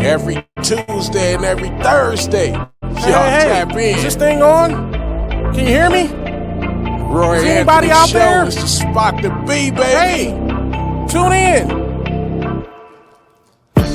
Every Tuesday and every Thursday. Y'all tap in. Is this thing on? Can you hear me? Roy Is anybody Anthony out Show there? is the spot to be, baby. Hey, tune in.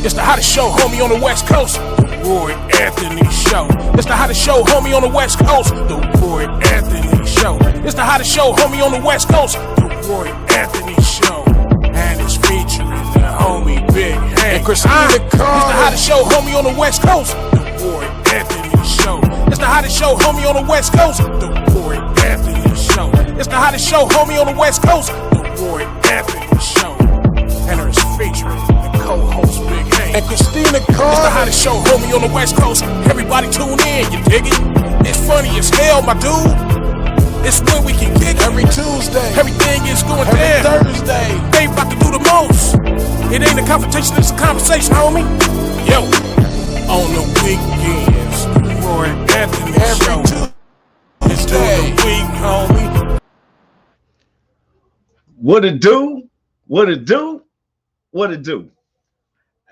It's the hottest show, homie, on the West Coast. The Roy Anthony Show. It's the hottest show, homie, on the West Coast. The Roy Anthony Show. It's the hottest show, homie, on the West Coast. The Roy Anthony Show. And it's featuring the homie Big Hank and Christina. It's the hottest show, homie, on the West Coast. The Roy Anthony Show. It's the hottest show, homie, on the West Coast. The Roy Anthony Show. It's the hottest show, homie, on the West Coast. The Roy Anthony Show. And it's featuring the co-host Big Hank and Christina. It's the hottest show, homie, on the West Coast. Everybody tune in, you dig it? It's funny as hell, my dude. It's when we can kick every Tuesday. Everything is going down. Every Thursday. They about to do the most. It ain't a confrontation, it's a conversation, homie. Yo, on the weekends, Roy Anthony Show. It's during the week, homie. What it do? What it do? What it do?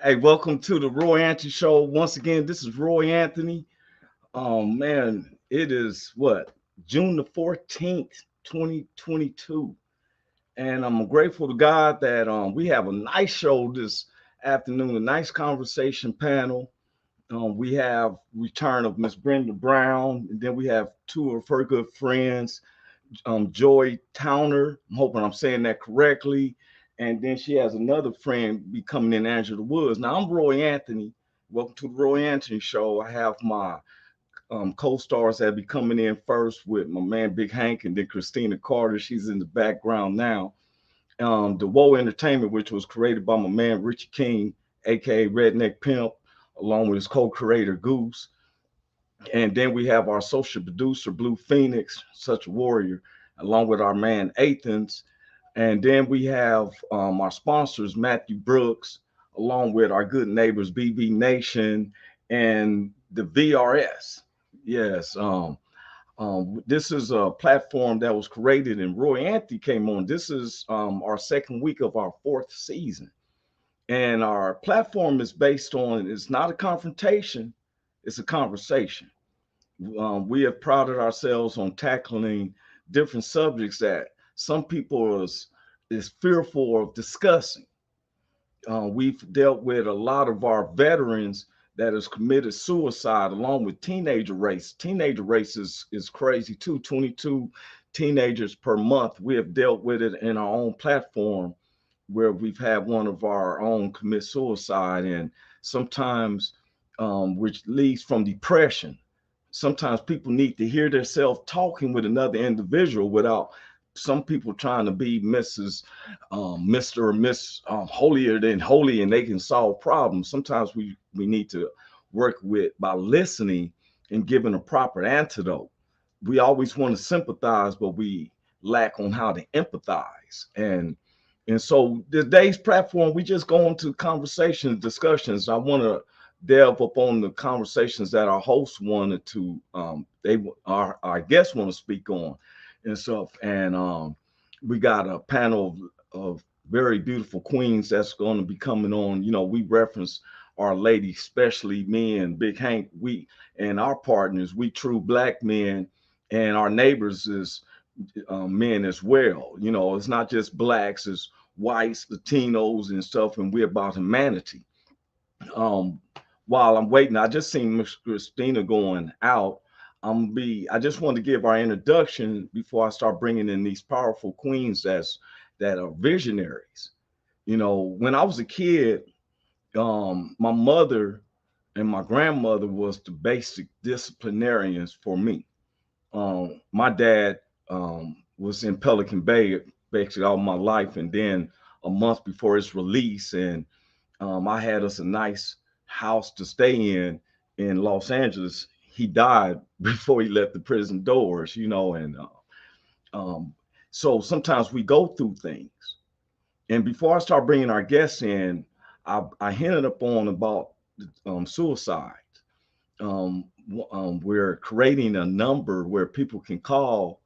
Hey, welcome to the Roy Anthony Show. Once again, this is Roy Anthony. Man, it is what? June the 14th, 2022. And I'm grateful to God that we have a nice show this afternoon, a nice conversation panel. We have return of Miss Brenda Brown, and then we have two of her good friends, Joy Towner. I'm hoping I'm saying that correctly. And then she has another friend be coming in, Angela Woods. Now, I'm Roy Anthony. Welcome to the Roy Anthony Show. I have my co-stars that be coming in first with my man Big Hank and then Christina Carter. She's in the background now. The Woe Entertainment, which was created by my man Richie King, aka Redneck Pimp, along with his co-creator Goose. And then we have our social producer Blue Phoenix, such a warrior, along with our man Athens. And then we have our sponsors Matthew Brooks, along with our good neighbors BB Nation and the VRS. Yes, this is a platform that was created and Roy Anthony came on. This is our second week of our fourth season. And our platform is based on, it's not a confrontation, it's a conversation. We have prided ourselves on tackling different subjects that some people is fearful of discussing. We've dealt with a lot of our veterans that has committed suicide along with teenager race. Teenager race is crazy too. 22 teenagers per month. We have dealt with it in our own platform where we've had one of our own commit suicide, and sometimes which leads from depression. Sometimes people need to hear themselves talking with another individual without some people trying to be Mrs. Mr. or Miss holier than holy, and they can solve problems. Sometimes we need to work with by listening and giving a proper antidote. We always want to sympathize, but we lack on how to empathize. And so today's platform, we just go into conversations, discussions. I want to delve upon the conversations that our hosts wanted to, our guests want to speak on and stuff. And we got a panel of very beautiful queens that's going to be coming on. You know, we reference our ladies, especially me and Big Hank, we and our partners, we true Black men, and our neighbors is men as well. You know, it's not just Blacks, it's whites, Latinos and stuff, and we're about humanity. While I'm waiting, I just seen Miss Christina going out. I just want to give our introduction before I start bringing in these powerful queens that are visionaries. You know, when I was a kid, my mother and my grandmother was the basic disciplinarians for me. My dad was in Pelican Bay basically all my life, and then a month before his release, and I had us a nice house to stay in Los Angeles. He died before he left the prison doors, you know, and so sometimes we go through things. And before I start bringing our guests in, I hinted upon about suicide. We're creating a number where people can call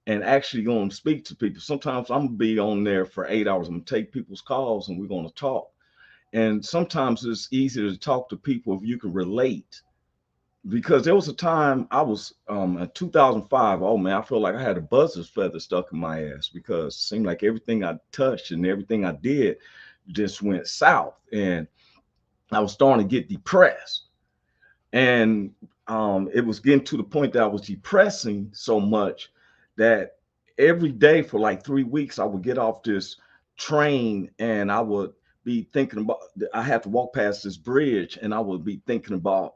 and actually go and speak to people. Sometimes I'm gonna be on there for 8 hours. I'm gonna take people's calls and we're gonna talk. And sometimes it's easier to talk to people if you can relate. Because there was a time I was in 2005. Oh man, I felt like I had a buzzer's feather stuck in my ass because it seemed like everything I touched and everything I did just went south. And I was starting to get depressed. And it was getting to the point that I was depressing so much that every day for like 3 weeks, I would get off this train and I would be thinking about, I had to walk past this bridge and I would be thinking about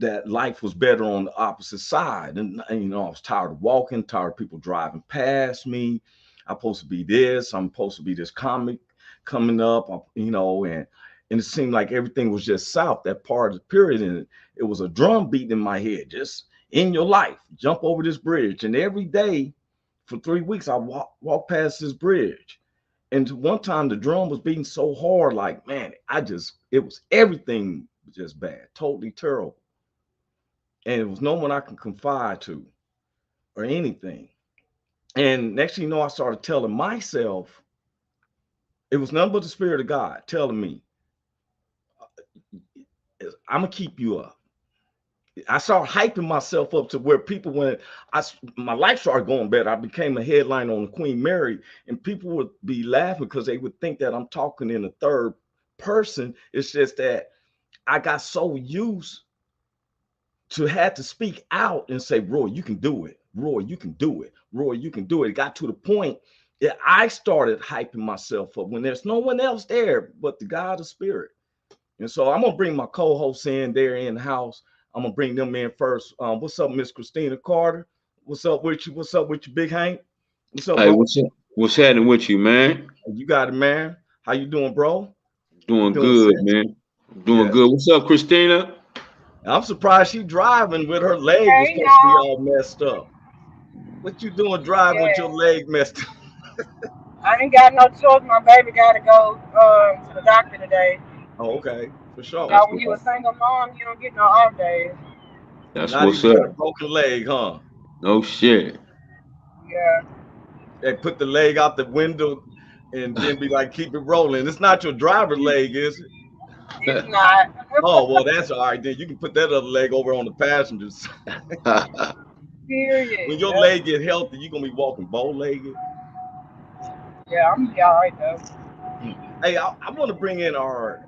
that life was better on the opposite side. And you know, I was tired of walking, tired of people driving past me. I'm supposed to be this, I'm supposed to be this comic coming up, you know, and it seemed like everything was just south that part of the period. And it was a drum beat in my head, just in your life, jump over this bridge. And every day for 3 weeks, I walk past this bridge. And one time the drum was beating so hard, like, man, it was everything just bad, totally terrible. And it was no one I can confide to or anything. And next thing you know, I started telling myself, it was nothing but the Spirit of God telling me, I'm gonna keep you up. I started hyping myself up to where people, when my life started going better, I became a headline on Queen Mary, and people would be laughing because they would think that I'm talking in a third person. It's just that I got so used to had to speak out and say, Roy, you can do it. Roy, you can do it. Roy, you can do it. It got to the point that I started hyping myself up when there's no one else there but the God of Spirit. And so I'm gonna bring my co-hosts in there in the house. I'm gonna bring them in first. What's up, Miss Christina Carter? What's up with you? What's up with you, Big Hank? What's up, Hey, bro? what's up? What's happening with you, man? You got it, man. How you doing, bro? You Doing doing, good, sis? man. Doing Yes. good. What's up, Christina? I'm surprised she driving with her leg was Hey supposed to be y'all. all messed up. What you doing driving with your Yeah. leg messed up? I ain't got no choice. My baby gotta go to the doctor today. Oh, okay, for You sure. know, That's when what, you a single mom, you don't get no off days. that's Not what's even with a up. broken leg, huh? No shit. Yeah. They put the leg out the window and then be like, keep it rolling. It's not your driver leg, is it? It's not. Oh, well, that's all right. Then you can put that other leg over on the passengers. Period. When your Yep. leg get healthy, you're gonna be walking bow-legged. Yeah, I'm gonna be alright though. Hey, I want to bring in our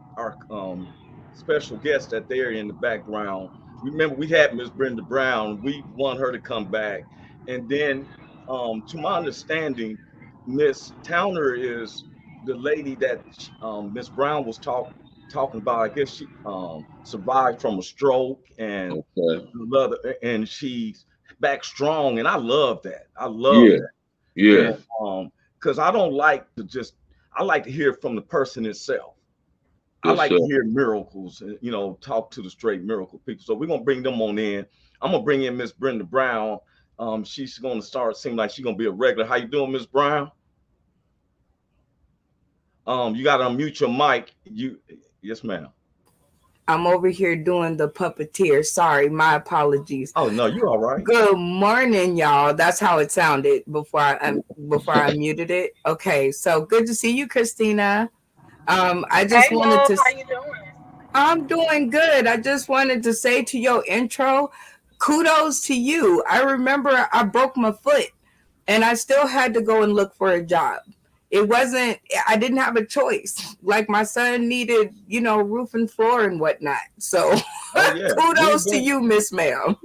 special guest that they're in the background. Remember, we had Miss Brenda Brown. We want her to come back, and then, to my understanding, Miss Towner is the lady that Miss Brown was talking about. I guess she survived from a stroke and Okay. and she's back strong, and I love that. I love Yeah. that. Yeah. And because I don't like to just, I like to hear from the person itself. I Yes, like sir. to hear miracles, you know, talk to the straight miracle people. So we're gonna bring them on in. I'm gonna bring in Miss Brenda Brown. She's gonna start seem like she's gonna be a regular. How you doing, Miss Brown? You gotta unmute your mic. Yes, ma'am. I'm over here doing the puppeteer. Sorry, my apologies. Oh no, you all right. Good morning, y'all. That's how it sounded before I muted it. Okay, so good to see you, Christina. I just Hey wanted love, to. how you doing? I'm doing good. I just wanted to say to your intro, kudos to you. I remember I broke my foot and I still had to go and look for a job. It wasn't, I didn't have a choice. Like my son needed, roof and floor and whatnot. So Oh yeah, we ain't kudos to doing. you, Miss Ma'am.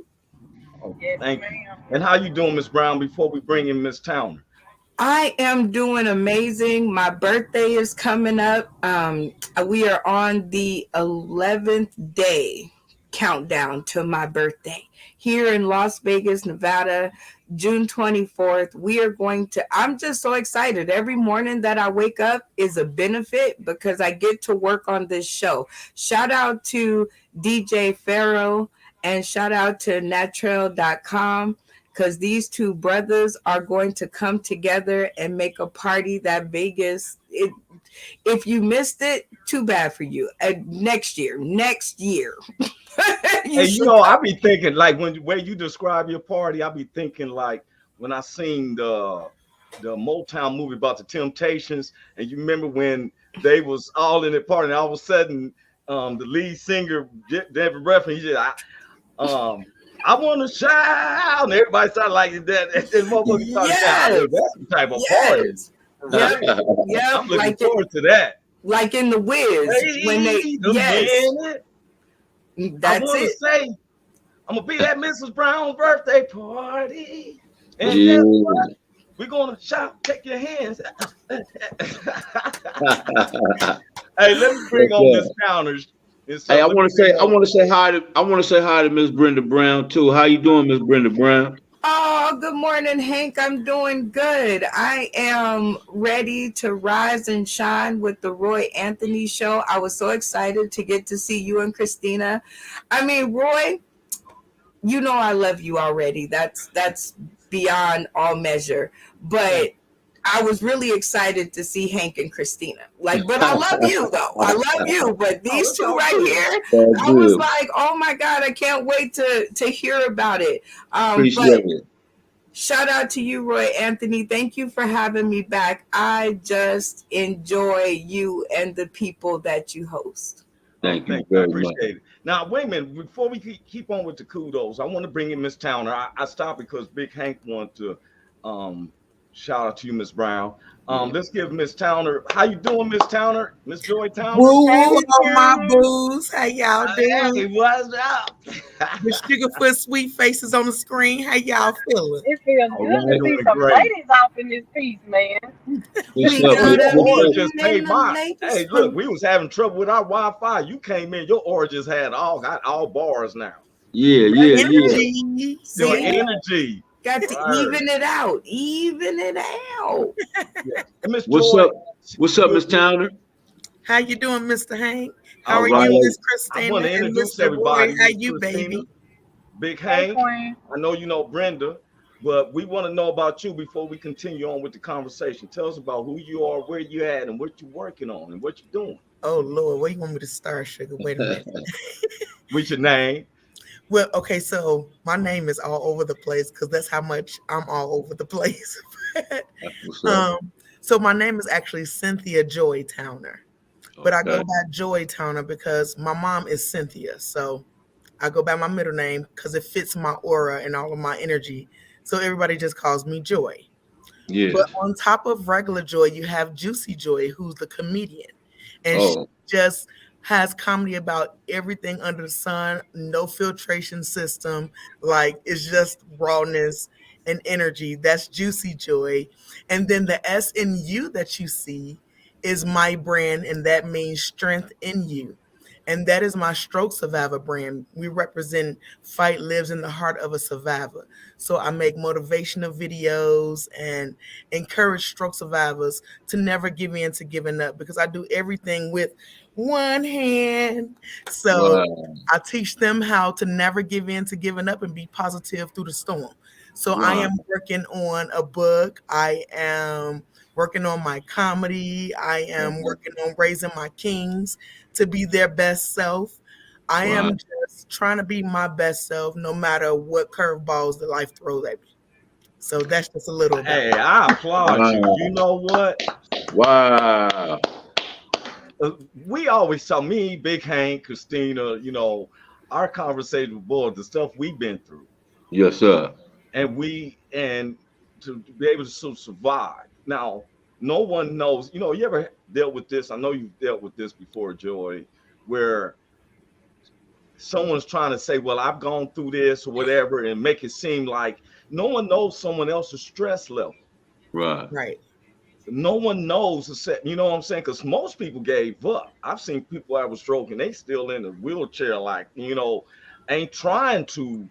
Oh, Yes, thank you. ma'am. And how you doing, Miss Brown? Before we bring in Miss Towner. I am doing amazing. My birthday is coming up. We are on the 11th day countdown to my birthday here in Las Vegas, Nevada, June 24th. We are going to, I'm just so excited. Every morning that I wake up is a benefit because I get to work on this show. Shout out to DJ Farrell and shout out to Naturel.com because these two brothers are going to come together and make a party that Vegas. If you missed it, too bad for you. Next year, you Hey, you should know, I come. be thinking like when where you describe your party, I be thinking like when I seen the Motown movie about the Temptations, and you remember when they was all in the party, and all of a sudden, the lead singer, David Ruffin, he said, I want to shout, and everybody started like that, and then motherfucker started shouting. I said, Yes. that's the type of party. Yes. Yep. Yep. I'm looking Like forward to that. like in the Wiz when they Wait a minute. I that's want to it. say, I'm gonna be at Mrs. Brown's birthday party, and Yeah. guess what? We're gonna shout, take your hands. Hey, let me bring on Miss Counters. Hey, I want to say hi to Miss Brenda Brown too. How you doing, Miss Brenda Brown? Oh, good morning, Hank. I'm doing good. I am ready to rise and shine with the Roy Anthony show. I was so excited to get to see you and Christina. I mean, Roy, you know I love you already. That's beyond all measure. But I was really excited to see Hank and Christina. But I love you though. I love you. But these two right here, I was like, oh my God, I can't wait to hear about it. Appreciate it. Shout out to you, Roy Anthony. Thank you for having me back. I just enjoy you and the people that you host. Thank you very much. Appreciate it. Now, wait a minute. Before we keep on with the kudos, I want to bring in Miss Towner. I stopped because Big Hank wanted to shout out to you, Miss Brown. Let's give Miss Towner. How you doing, Miss Towner? Miss Joy Towner? Woo, all my booze. How y'all doing? Hey, what's up? The Sugarfoot sweet faces on the screen. How y'all feeling? It feels good to see some ladies off in this piece, man. Your aura just made mine. Hey, look, we was having trouble with our Wi-Fi. You came in, your aura just had all bars now. Yeah. Your energy. Got to even it out. Even it out. Yeah. What's up, Miss Towner? How you doing, Mr. Hank? How All are right. you, Miss Christina? I want to and introduce Mr. everybody. Roy? How you, Christina, baby? Big Hank. I know you know Brenda, but we want to know about you before we continue on with the conversation. Tell us about who you are, where you at, and what you're working on, and what you're doing. Oh, Lord, where you want me to start, sugar? Wait a minute. What's your name? Well, okay, so my name is all over the place because that's how much I'm all over the place. So my name is actually Cynthia Joy Towner, but I go by Joy Towner because my mom is Cynthia. So I go by my middle name because it fits my aura and all of my energy. So everybody just calls me Joy. Yeah. But on top of regular Joy, you have Juicy Joy, who's the comedian. And she just has comedy about everything under the sun, no filtration system. Like, it's just rawness and energy. That's Juicy Joy. And then the S in you that you see is my brand, and that means strength in you. And that is my Stroke Survivor brand. We represent fight lives in the heart of a survivor. So I make motivational videos and encourage stroke survivors to never give in to giving up, because I do everything with one hand. So I teach them how to never give in to giving up and be positive through the storm. So I am working on a book. I am working on my comedy. I am working on raising my kings to be their best self. I am just trying to be my best self no matter what curveballs that life throws at me. So that's just a little bit. Hey, I applaud you. You know what? Wow. We always talk, me, Big Hank, Christina, you know, our conversation with boys, the stuff we've been through. Yes, sir. And to be able to survive. Now, no one knows, you know, you ever dealt with this? I know you've dealt with this before, Joy, where someone's trying to say, well, I've gone through this or whatever, and make it seem like no one knows someone else's stress level. Right. No one knows, you know what I'm saying? Because most people gave up. I've seen people have a stroke and they still in a wheelchair, like, you know, ain't trying to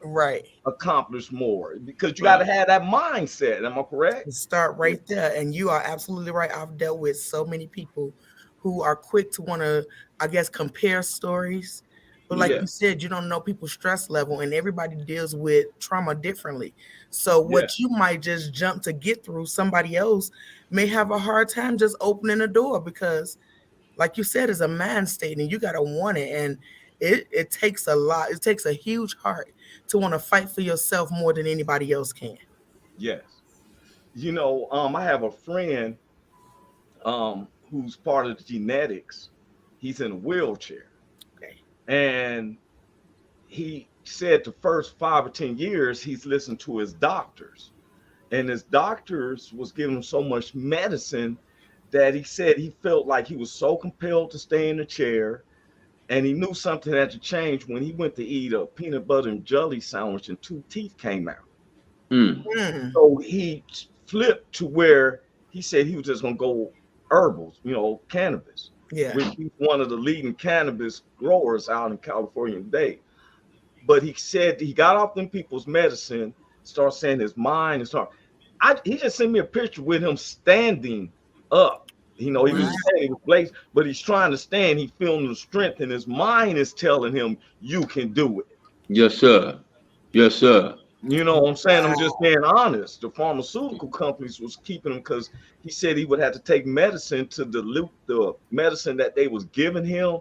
accomplish more, because you got to have that mindset. Am I correct? Start right there. And you are absolutely right. I've dealt with so many people who are quick to want to, I guess, compare stories. But like you said, you don't know people's stress level, and everybody deals with trauma differently. So what you might just jump to get through, somebody else may have a hard time just opening a door, because like you said, it's a mind state and you got to want it. And it takes a lot. It takes a huge heart to want to fight for yourself more than anybody else can. Yes. You know, I have a friend who's part of the genetics, he's in a wheelchair. Okay. And he said the first 5 or 10 years he's listened to his doctors, and his doctors was giving him so much medicine that he said he felt like he was so compelled to stay in the chair, and he knew something had to change when he went to eat a peanut butter and jelly sandwich and 2 teeth came out. So he flipped to where he said he was just gonna go herbals, cannabis. Yeah. Which he's one of the leading cannabis growers out in California today. But he said he got off them people's medicine, started saying his mind, he just sent me a picture with him standing up. He was saying he was blazed, but he's trying to stand. He's feeling the strength, and his mind is telling him, you can do it. Yes, sir. Yes, sir. You know what I'm saying? I'm just being honest. The pharmaceutical companies was keeping him because he said he would have to take medicine to dilute the medicine that they was giving him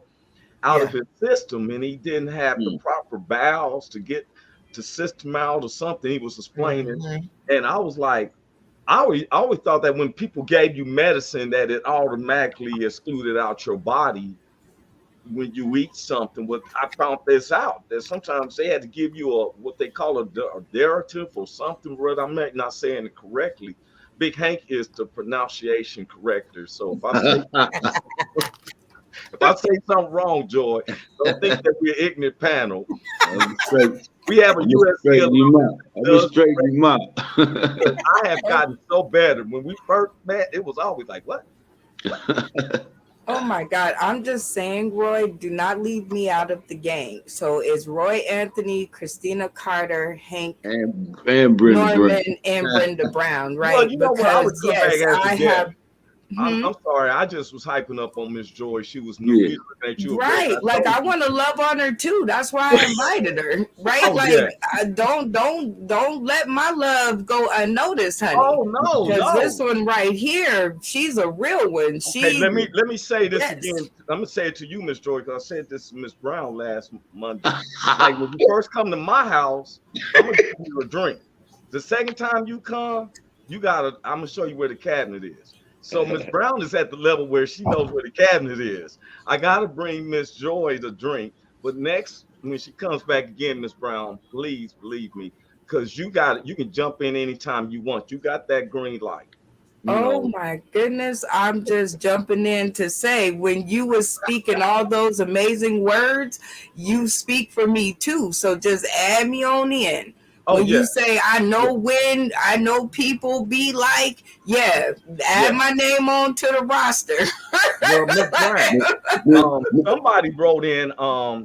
out of his system, and he didn't have the proper bowels to get the system out or something. He was explaining, and I was like, I always thought that when people gave you medicine that it automatically excluded out your body when you eat something. But I found this out that sometimes they had to give you what they call a derivative or something. I'm not saying it correctly. Big Hank is the pronunciation corrector. So if I say something wrong, Joy, don't think that we're ignorant panel. We have a USC. I have gotten so better. When we first met, it was always like, what? Oh my God. I'm just saying, Roy, do not leave me out of the game. So it's Roy Anthony, Christina Carter, Hank, and Brenda Norman, and Brenda Brown, right? Well, you know what? I would come back as I a guest. have. I'm sorry. I just was hyping up on Miss Joy. She was new. Yeah. At you Right. Like I want to love on her too. That's why I invited her. Right. Oh, like yeah. don't let my love go unnoticed, honey. Oh no. Because this one right here, she's a real one. Okay, let me say this again. I'm gonna say it to you, Miss Joy, because I said this to Miss Brown last Monday. Like when you first come to my house, I'm gonna give you a drink. The second time you come, I'm gonna show you where the cabinet is. So Miss Brown is at the level where she knows where the cabinet is. I gotta bring Miss Joy the drink, but next when she comes back again, Miss Brown, please believe me, because you can jump in anytime you want. You got that green light. My goodness, I'm just jumping in to say when you were speaking all those amazing words, you speak for me too. So just add me on in. When you say, I know people be like, add my name on to the roster. Well, Miss Brown, somebody wrote in,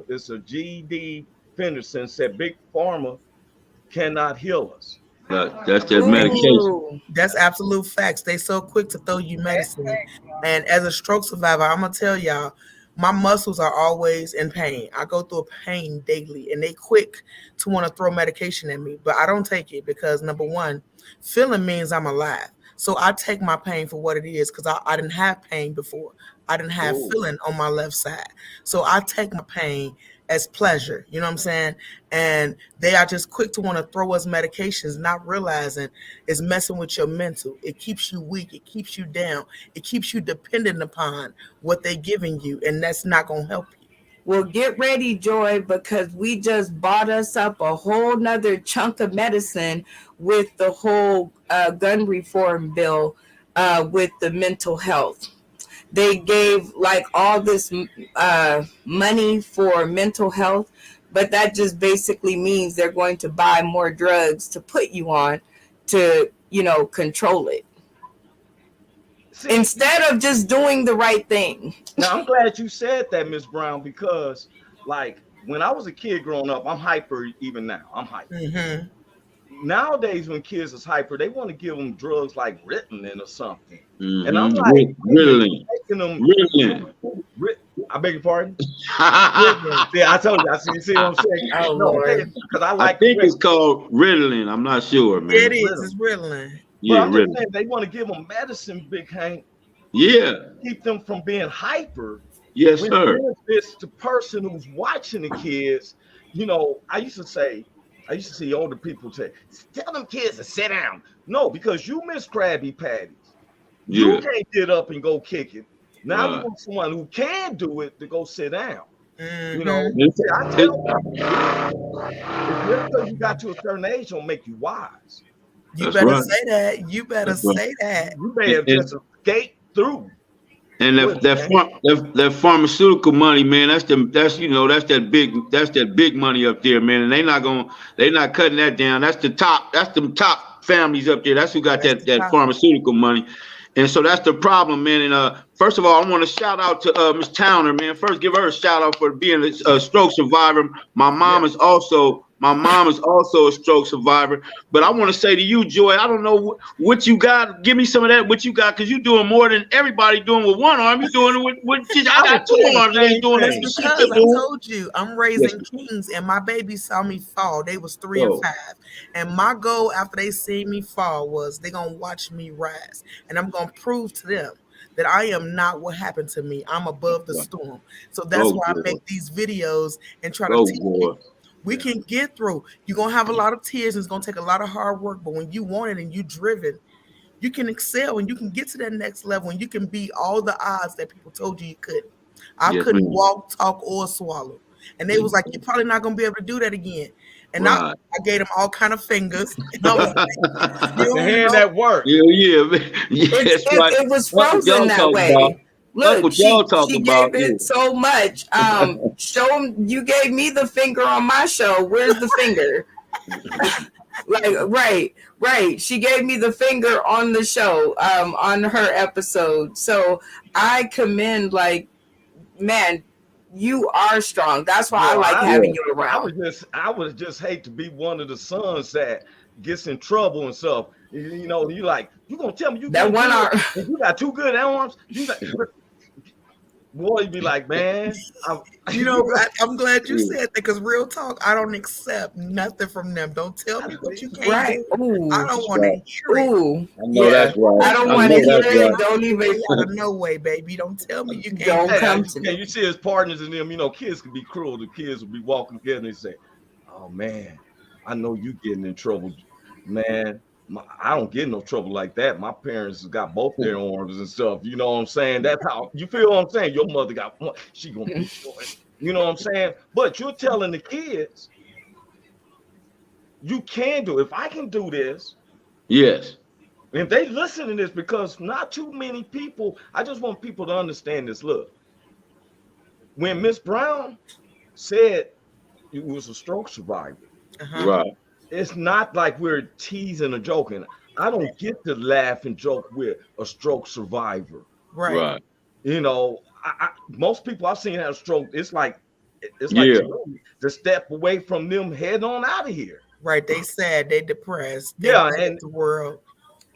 it's a GD Fenderson said Big Pharma cannot heal us. That's their medication. That's absolute facts. They so quick to throw you medicine. And as a stroke survivor, I'm gonna tell y'all, my muscles are always in pain. I go through pain daily, and they quick to want to throw medication at me, but I don't take it because number one, feeling means I'm alive. So I take my pain for what it is because I didn't have pain before. I didn't have feeling on my left side. So I take my pain as pleasure, you know what I'm saying? And they are just quick to want to throw us medications, not realizing it's messing with your mental. It keeps you weak. It keeps you down. It keeps you dependent upon what they're giving you, and that's not going to help you. Well, get ready, Joy, because we just bought us up a whole nother chunk of medicine with the whole gun reform bill with the mental health. They gave like all this money for mental health, but that just basically means they're going to buy more drugs to put you on to, control it. See, instead of just doing the right thing. Now, I'm glad you said that, Miss Brown, because like when I was a kid growing up, I'm hyper even now. I'm hyper. Mm-hmm. Nowadays, when kids is hyper, they want to give them drugs like Ritalin or something. Mm-hmm. And I'm like, Ritalin. I beg your pardon? Yeah, I told you. See what I'm saying? Because I think it's called Ritalin. I'm not sure, man. It is. It's Ritalin. Yeah, Ritalin. Saying, they want to give them medicine, Big Hank. Yeah. Keep them from being hyper. Yes, sir. It's the person who's watching the kids. I used to see older people say, tell them kids to sit down. No, because you miss Krabby Patties. Yeah. You can't get up and go kick it. Now you want someone who can do it to go sit down. Mm-hmm. You know, I tell people, if you got to a certain age, don't make you wise. You better say that. You better say that. You may have just escaped through. And that pharmaceutical money, man, that's that big money up there, man. And they not cutting that down. That's the top families up there. That's who got that pharmaceutical money. And so that's the problem, man. And first of all, I want to shout out to Miss Towner, man. First, give her a shout out for being a stroke survivor. My mom is also a stroke survivor. But I want to say to you, Joy, I don't know what you got. Give me some of that, what you got, because you're doing more than everybody doing with one arm. You're doing it with I got two arms and ain't doing it. Because I told you, I'm raising kings, and my babies saw me fall. They was 3 and 5. And my goal after they see me fall was they're going to watch me rise. And I'm going to prove to them that I am not what happened to me. I'm above the storm. So that's why I make these videos and try to teach people. We can get through. You're going to have a lot of tears. And it's going to take a lot of hard work. But when you want it and you're driven, you can excel and you can get to that next level. And you can beat all the odds that people told you couldn't. I couldn't walk, talk, or swallow. And they was like, you're probably not going to be able to do that again. And I gave them all kind of fingers. And I was like, the hand that worked. It was frozen that way. Look, she gave it so much. Show them you gave me the finger on my show. Where's the finger? Right. She gave me the finger on the show, on her episode. So I commend, man, you are strong. That's why I like having you around. I would just hate to be one of the sons that gets in trouble and stuff. You know, you gonna tell me you that one arm? You got 2 good arms. Boy, you be like, man. I'm glad you said that, because real talk, I don't accept nothing from them. Don't tell me what you can't do. Ooh, I don't want to hear it. I know that's right. I don't want to hear it. Don't even. No way, baby. Don't tell me you can't. Don't come to me. You see his partners and them, kids can be cruel. The kids will be walking together and they say, oh, man, I know you getting in trouble, man. I don't get in no trouble like that. My parents got both their arms and stuff. You know what I'm saying? That's how you feel. What I'm saying, your mother got one. She gonna be short. You know what I'm saying? But you're telling the kids, you can do. If I can do this, yes. If they listen to this, because not too many people. I just want people to understand this. Look, when Miss Brown said it was a stroke survivor, right. It's not like we're teasing or joking. I don't get to laugh and joke with a stroke survivor. Right. Most people I've seen have a stroke. It's like to step away from them, head on out of here. Right. They sad. They depressed. And the world.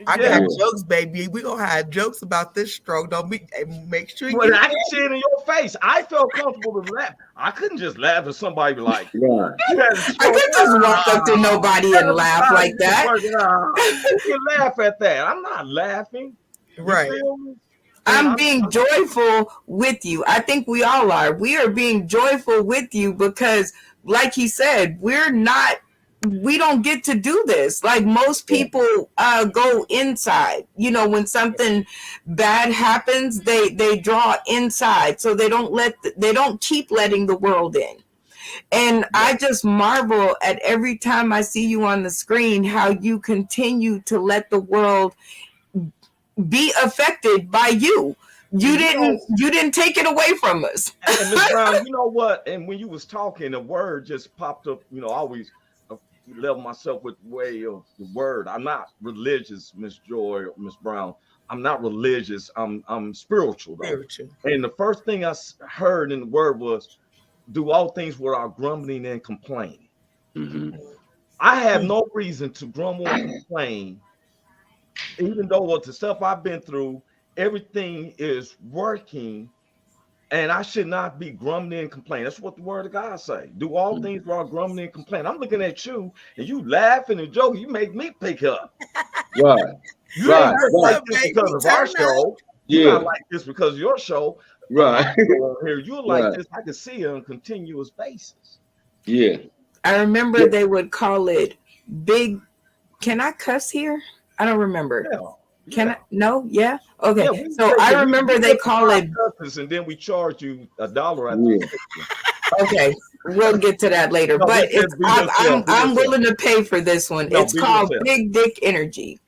I got jokes, baby. We gonna have jokes about this stroke. Don't be. Make sure you. I can see it in your face. I felt comfortable to laugh. I couldn't just laugh at somebody like. I could just walk up to nobody and laugh like that. You can laugh at that. I'm not laughing. Right. I'm being joyful with you. I think we all are. We are being joyful with you because, like he said, we don't get to do this. Like most people go inside. When something bad happens, they draw inside. So they don't keep letting the world in. And I just marvel at every time I see you on the screen, how you continue to let the world be affected by you. You didn't take it away from us. And Ms. Brown, you know what? And when you was talking, a word just popped up. I always level myself with the way of the word. I'm not religious, Miss Joy or Miss Brown. I'm not religious. I'm spiritual, though. Spiritual. And the first thing I heard in the word was, do all things without grumbling and complaining. Mm-hmm. I have no reason to grumble and complain, even though what the stuff I've been through, everything is working. And I should not be grumbling and complaining. That's what the word of God say. Do all things while grumbling and complaining. I'm looking at you and you laughing and joking. You make me pick up. Right. You ain't like this because of our show. You're not like this because of your show. Right. Here, you're like this. I can see it on a continuous basis. Yeah. I remember they would call it big. Can I cuss here? I don't remember. Can I? No? Yeah. Okay. Yeah, So I remember they call it, and then we charge you $1 at Yeah. okay, we'll get to that later. No, But be yourself, be I'm yourself. willing to pay for this one. No, It's be called yourself. Big Dick Energy.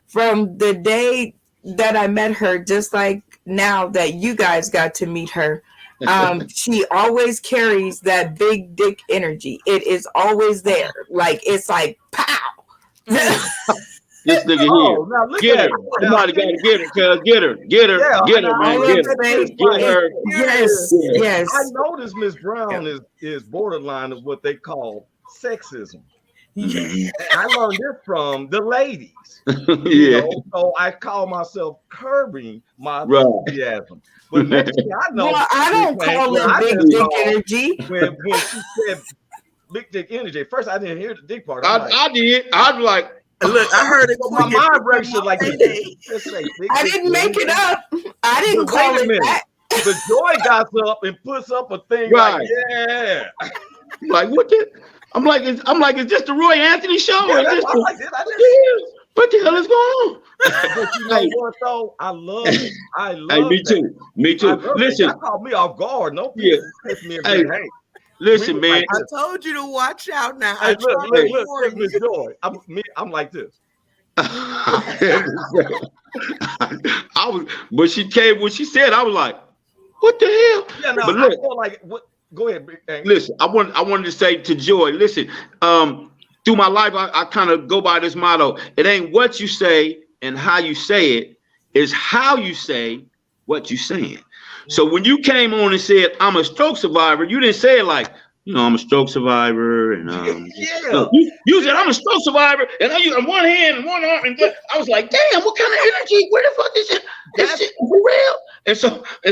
From the day that I met her, just like now that you guys got to meet her, she always carries that big dick energy. It is always there. Like it's like pow. This nigga Oh, here. now look Get at her. it. Somebody gotta get her, cuz. Get her. Get her. Yeah, Get her, man. All Get I'm her. saying, Get her. yes, Yeah. yes. I noticed Miss Brown is borderline of what they call sexism. Mhm. And I learned this from the ladies. Yeah. So I call myself curbing my Right. enthusiasm. But next thing I know, Well, I don't call what I it big just dick called energy. when she said big dick energy. At first, I didn't hear the dick part. I did. I was like, Look, I heard it. So my mind registered like this. Just say big I dick didn't make it energy. up. I didn't But call wait a it minute. that. But Joy got up and puts up a thing Right. like, yeah. like what the? I'm like, is this the Roy Anthony show? Yeah, Or is that's this why I like this. what the hell is going on? But you know what though? I love it. I love Hey, me that. too. Me I too. love it. Listen, That caught me off guard. No Yeah. people kiss me and Hey, be hey. listen, We man. like I told you to watch out now. Hey, I look, tried look, to look, warn look, Miss you. Joy. I'm like this. I was, but she came when she said, I was like, what the hell? Yeah, no, But I look, feel like what. Go ahead, Big Bang. listen, I wanted to say to Joy, listen, through my life, I kind of go by this motto. It ain't what you say and how you say it, it's how you say what you're saying. So when you came on and said, I'm a stroke survivor, you didn't say it like, I'm a stroke survivor. And Yeah. no, you said, I'm a stroke survivor. And I use one hand and one arm. And I was like, damn, what kind of energy? Where the fuck is it? Is it for real? And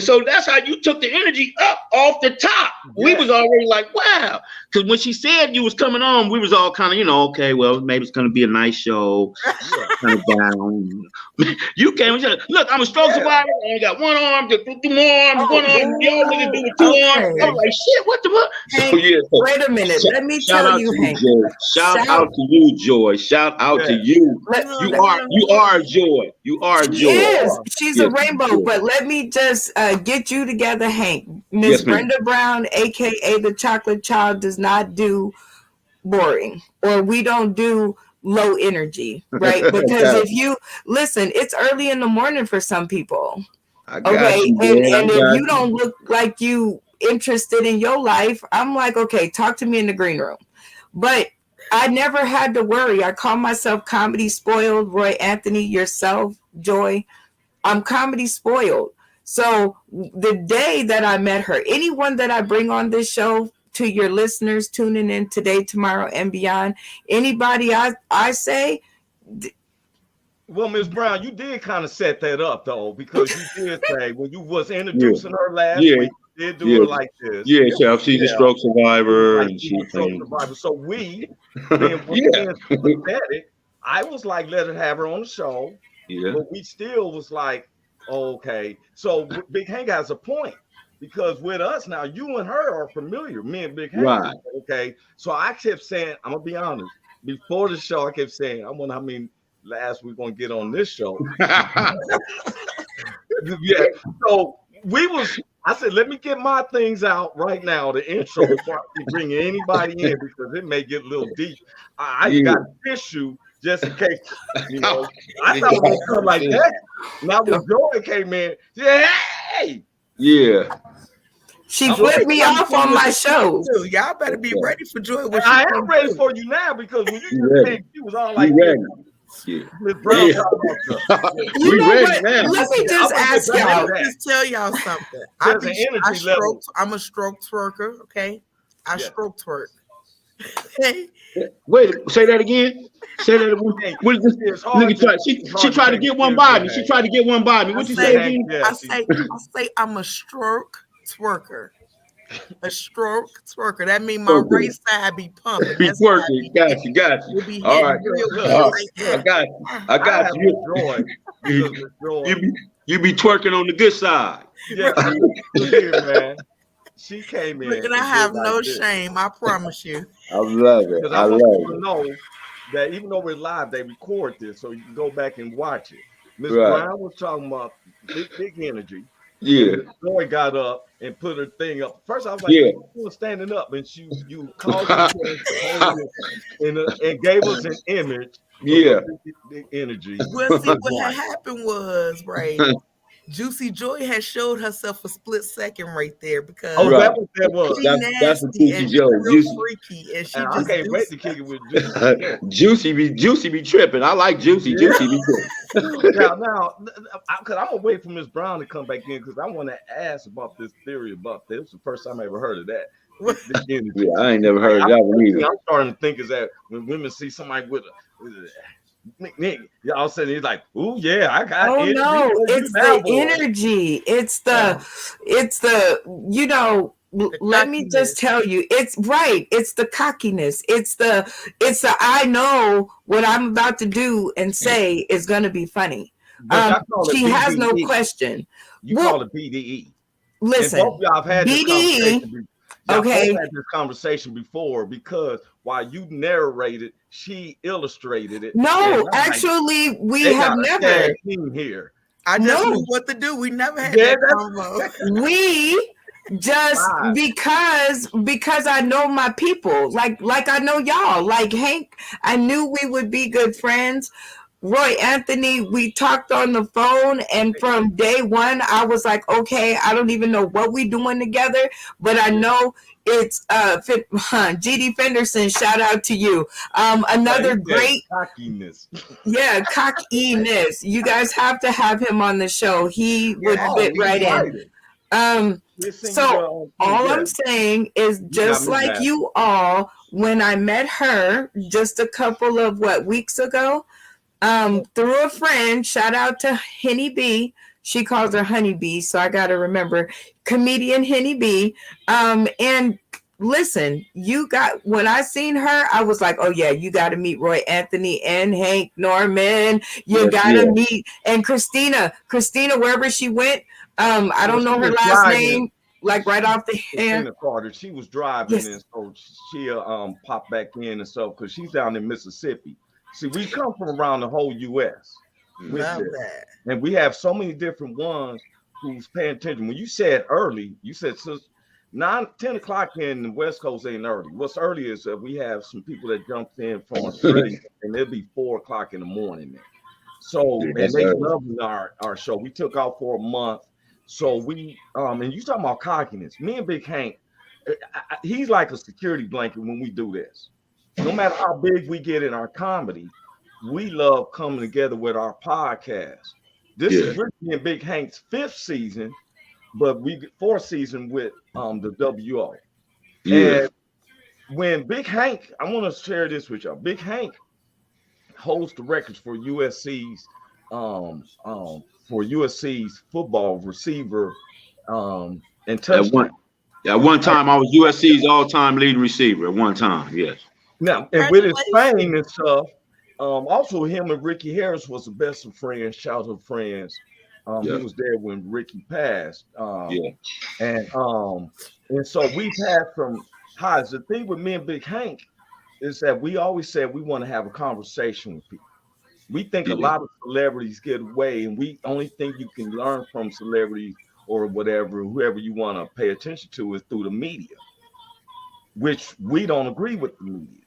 so that's how you took the energy up off the top. Yeah. We was already like, wow. Because when she said you was coming on, we was all kind of, okay, well, maybe it's going to be a nice show. Kind of down. You came and said, look, I'm a stroke survivor. I only got one arm, just 2 more arms, one arm. Y'all niggas do with 2 arms. I was like, shit, what the fuck? Hank, wait a minute. Let me tell you, Hank. Shout out to you, Joy. Shout out to you. You are Joy. You are Joy. Yes, she's a rainbow. But let me just get you together, Hank. Miss Brenda Brown, aka the Chocolate Child, does not do boring, or we don't do low energy, right? Because if you listen, it's early in the morning for some people. Okay, and if you don't look like you interested in your life, I'm like, okay, talk to me in the green room. But I never had to worry. I call myself comedy spoiled. Roy Anthony, yourself, Joy. I'm comedy spoiled. So the day that I met her, anyone that I bring on this show, to your listeners tuning in today, tomorrow, and beyond, anybody I say. Well, Ms. Brown, you did kind of set that up though, because you did say when you was introducing her last week, you did do her like this. Yeah, she's a stroke survivor, like and she's a stroke survivor. So we, being sympathetic, I was like, let her have her on the show. Yeah, but we still was like, okay. So Big Hank has a point. Because with us now, you and her are familiar, me and Big Hank. Right. Okay. So I kept saying, I'm gonna be honest. Before the show, I kept saying, I wonder how many laughs we're gonna get on this show. Yeah. So I said, let me get my things out right now, the intro, before I can bring anybody in, because it may get a little deep. I got a tissue just in case, I thought it was gonna come like that. Now when Joy came in, hey. Yeah. She flipped me off on my show. Y'all better be ready for Joy. I am ready for you now, because when you just came, she was all like, yeah. Miss Brown, we ready now. Let me just ask y'all. Just tell y'all something. I'm a stroke twerker. Okay, I stroke twerk. Wait, say that again. Say that again. What is this? She tried to get one by me. She tried to get one by me. What you say again? I say I'm a stroke twerker. A stroke twerker. That means my right side be pumping. Be twerking. Got you. All right. I got you. You be twerking on the good side. Yeah, man. She came in. And I have no shame. I promise you. I love it. I love it. Know that even though we're live, they record this, so you can go back and watch it. Miss Brown was talking about big energy. Yeah. And Joy got up and put her thing up. First, I was like, "You were standing up," and you called and gave us an image. Yeah. Big energy. Well, see, what had happened was, right, Juicy Joy had showed herself a split second right there because that was. That's what Juicy Joy. Real freaky, and she and just I can't wait to kick it with Juicy. Juicy be tripping. I like Juicy. Yeah. Juicy be tripping. now, because I'm gonna wait for Miss Brown to come back in because I want to ask about this theory about this. It's the first time I ever heard of that. Yeah, I ain't never heard of that one either. I'm starting to think is that when women see somebody with all of a sudden he's like, "Ooh, yeah, I got." Oh no, it's the energy. It's the you know. Let me just tell you, it's right. It's the cockiness. It's the I know what I'm about to do and say is going to be funny. She has no question. You call it BDE. Listen, and both y'all have had BDE. Okay, had this conversation before because while you narrated, she illustrated it. No, actually, we have never here. I just knew what to do. We never had that convo. We just because I know my people, like I know y'all. Like Hank, I knew we would be good friends. Roy Anthony, we talked on the phone, and from day one, I was like, okay, I don't even know what we doing together, but I know it's GD Fenderson. Shout out to you. Another great cockiness. Yeah, cockiness. You guys have to have him on the show. He would fit right in. So all I'm saying is just like you all, when I met her just a couple of weeks ago, through a friend, shout out to Henny B. She calls her Honey Bee, so I got to remember comedian Henny B. And listen, when I seen her, I was like, oh yeah, you got to meet Roy Anthony and Hank Norman. You got to meet and Christina, wherever she went. I don't know her last name, like right off the hand. Carter, she was driving, and so she'll pop back in and so because she's down in Mississippi. See, we come from around the whole U.S. And we have so many different ones who's paying attention. When you said early, you said 10 o'clock in the West Coast ain't early. What's early is that we have some people that jumped in from Australia, and it'll be 4 o'clock in the morning. So, and they love our show. We took out for a month. So we, and you talking about cockiness. Me and Big Hank, he's like a security blanket when we do this. No matter how big we get in our comedy, we love coming together with our podcast. This is Ricky and Big Hank's 5th season, but we get 4th season with the WO. And when Big Hank, I want to share this with y'all. Big Hank holds the records for USC's football receiver and touchdown. At one time, I was USC's all-time leading receiver. At one time, yes. Now, and with his fame and stuff, also him and Ricky Harris was the best of friends, childhood friends. He was there when Ricky passed. And so we've had some highs. The thing with me and Big Hank is that we always said we want to have a conversation with people. We think a lot of celebrities get away, and we only think you can learn from celebrities or whatever, whoever you want to pay attention to is through the media, which we don't agree with the media.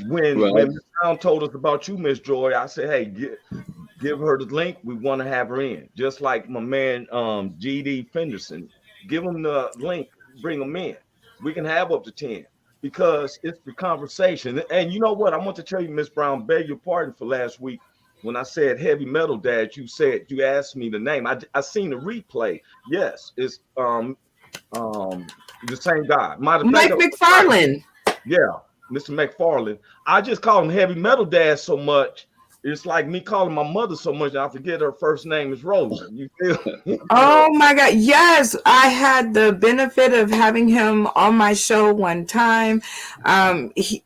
When Ms. Brown told us about you, Miss Joy, I said, hey, give her the link. We want to have her in. Just like my man GD Fenderson. Give him the link, bring him in. We can have up to 10 because it's the conversation. And you know what? I want to tell you, Miss Brown, beg your pardon for last week when I said heavy metal dad. You asked me the name. I seen the replay. Yes, it's the same guy. Mike McFarlane. Yeah. Mr. McFarlane. I just call him Heavy Metal Dad so much. It's like me calling my mother so much. I forget her first name is Rosa. You feel? Oh my God. Yes. I had the benefit of having him on my show one time. He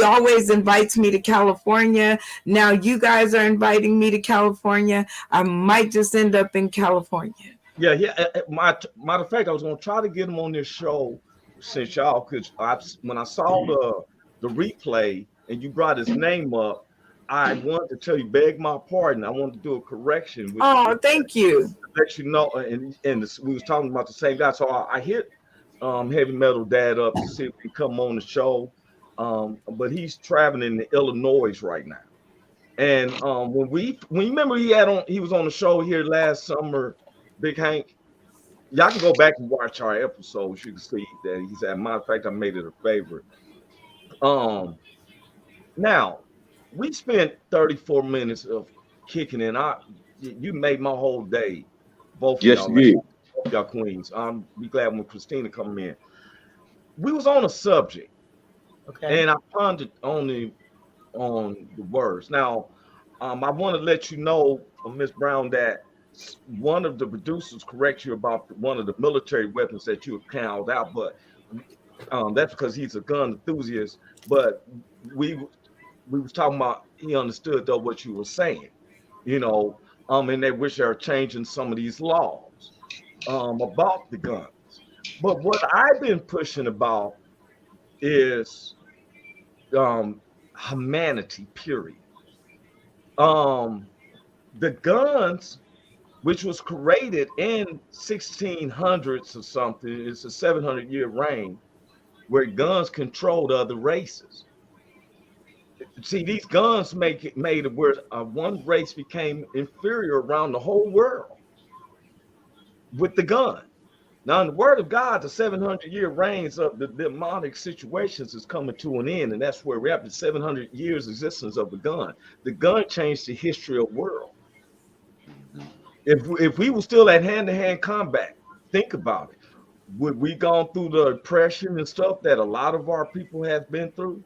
always invites me to California. Now you guys are inviting me to California. I might just end up in California. Yeah. Matter of fact, I was going to try to get him on this show since y'all, because when I saw the replay and you brought his name up, I wanted to tell you, beg my pardon. I wanted to do a correction. Oh, thank you. Let you know, and we was talking about the same guy. So I hit Heavy Metal Dad up to see if he come on the show, but he's traveling to Illinois right now. And when you remember he was on the show here last summer, Big Hank. Y'all can go back and watch our episodes. You can see that he's at. Matter of fact, I made it a favorite. Now we spent 34 minutes of kicking in. You made my whole day. Both yes, of y'all, both y'all queens. I'm be glad when Christina come in. We was on a subject, Okay. and I pondered on the words. Now, I want to let you know, Miss Brown, that one of the producers correct you about one of the military weapons that you have called out, but that's because he's a gun enthusiast. But we was talking about he understood though what you were saying, and they wish they were changing some of these laws about the guns. But what I've been pushing about is humanity, period. The guns, which was created in 1600s or something, it's a 700-year reign where guns controlled other races. See, these guns made it where one race became inferior around the whole world with the gun. Now, in the word of God, the 700-year reigns of the demonic situations is coming to an end, and that's where we're at. The 700 years existence of the gun. The gun changed the history of the world. If we were still at hand-to-hand combat, think about it. Would we gone through the oppression and stuff that a lot of our people have been through?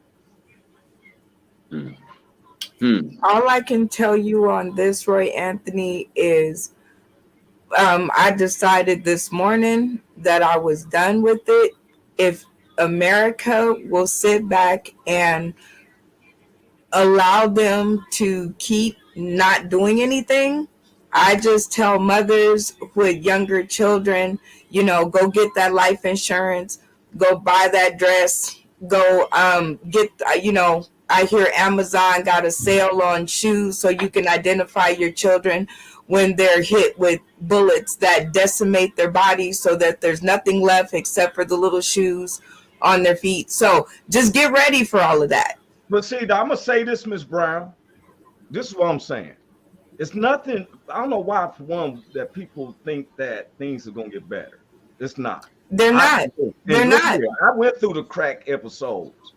All I can tell you on this, Roy Anthony, is I decided this morning that I was done with it. If America will sit back and allow them to keep not doing anything, I just tell mothers with younger children, go get that life insurance, go buy that dress, go get, I hear Amazon got a sale on shoes so you can identify your children when they're hit with bullets that decimate their bodies so that there's nothing left except for the little shoes on their feet. So just get ready for all of that. But see, I'm going to say this, Ms. Brown. This is what I'm saying. It's nothing. I don't know why, for one, that people think that things are going to get better. It's not. They're not. They're not. I went through the crack episodes.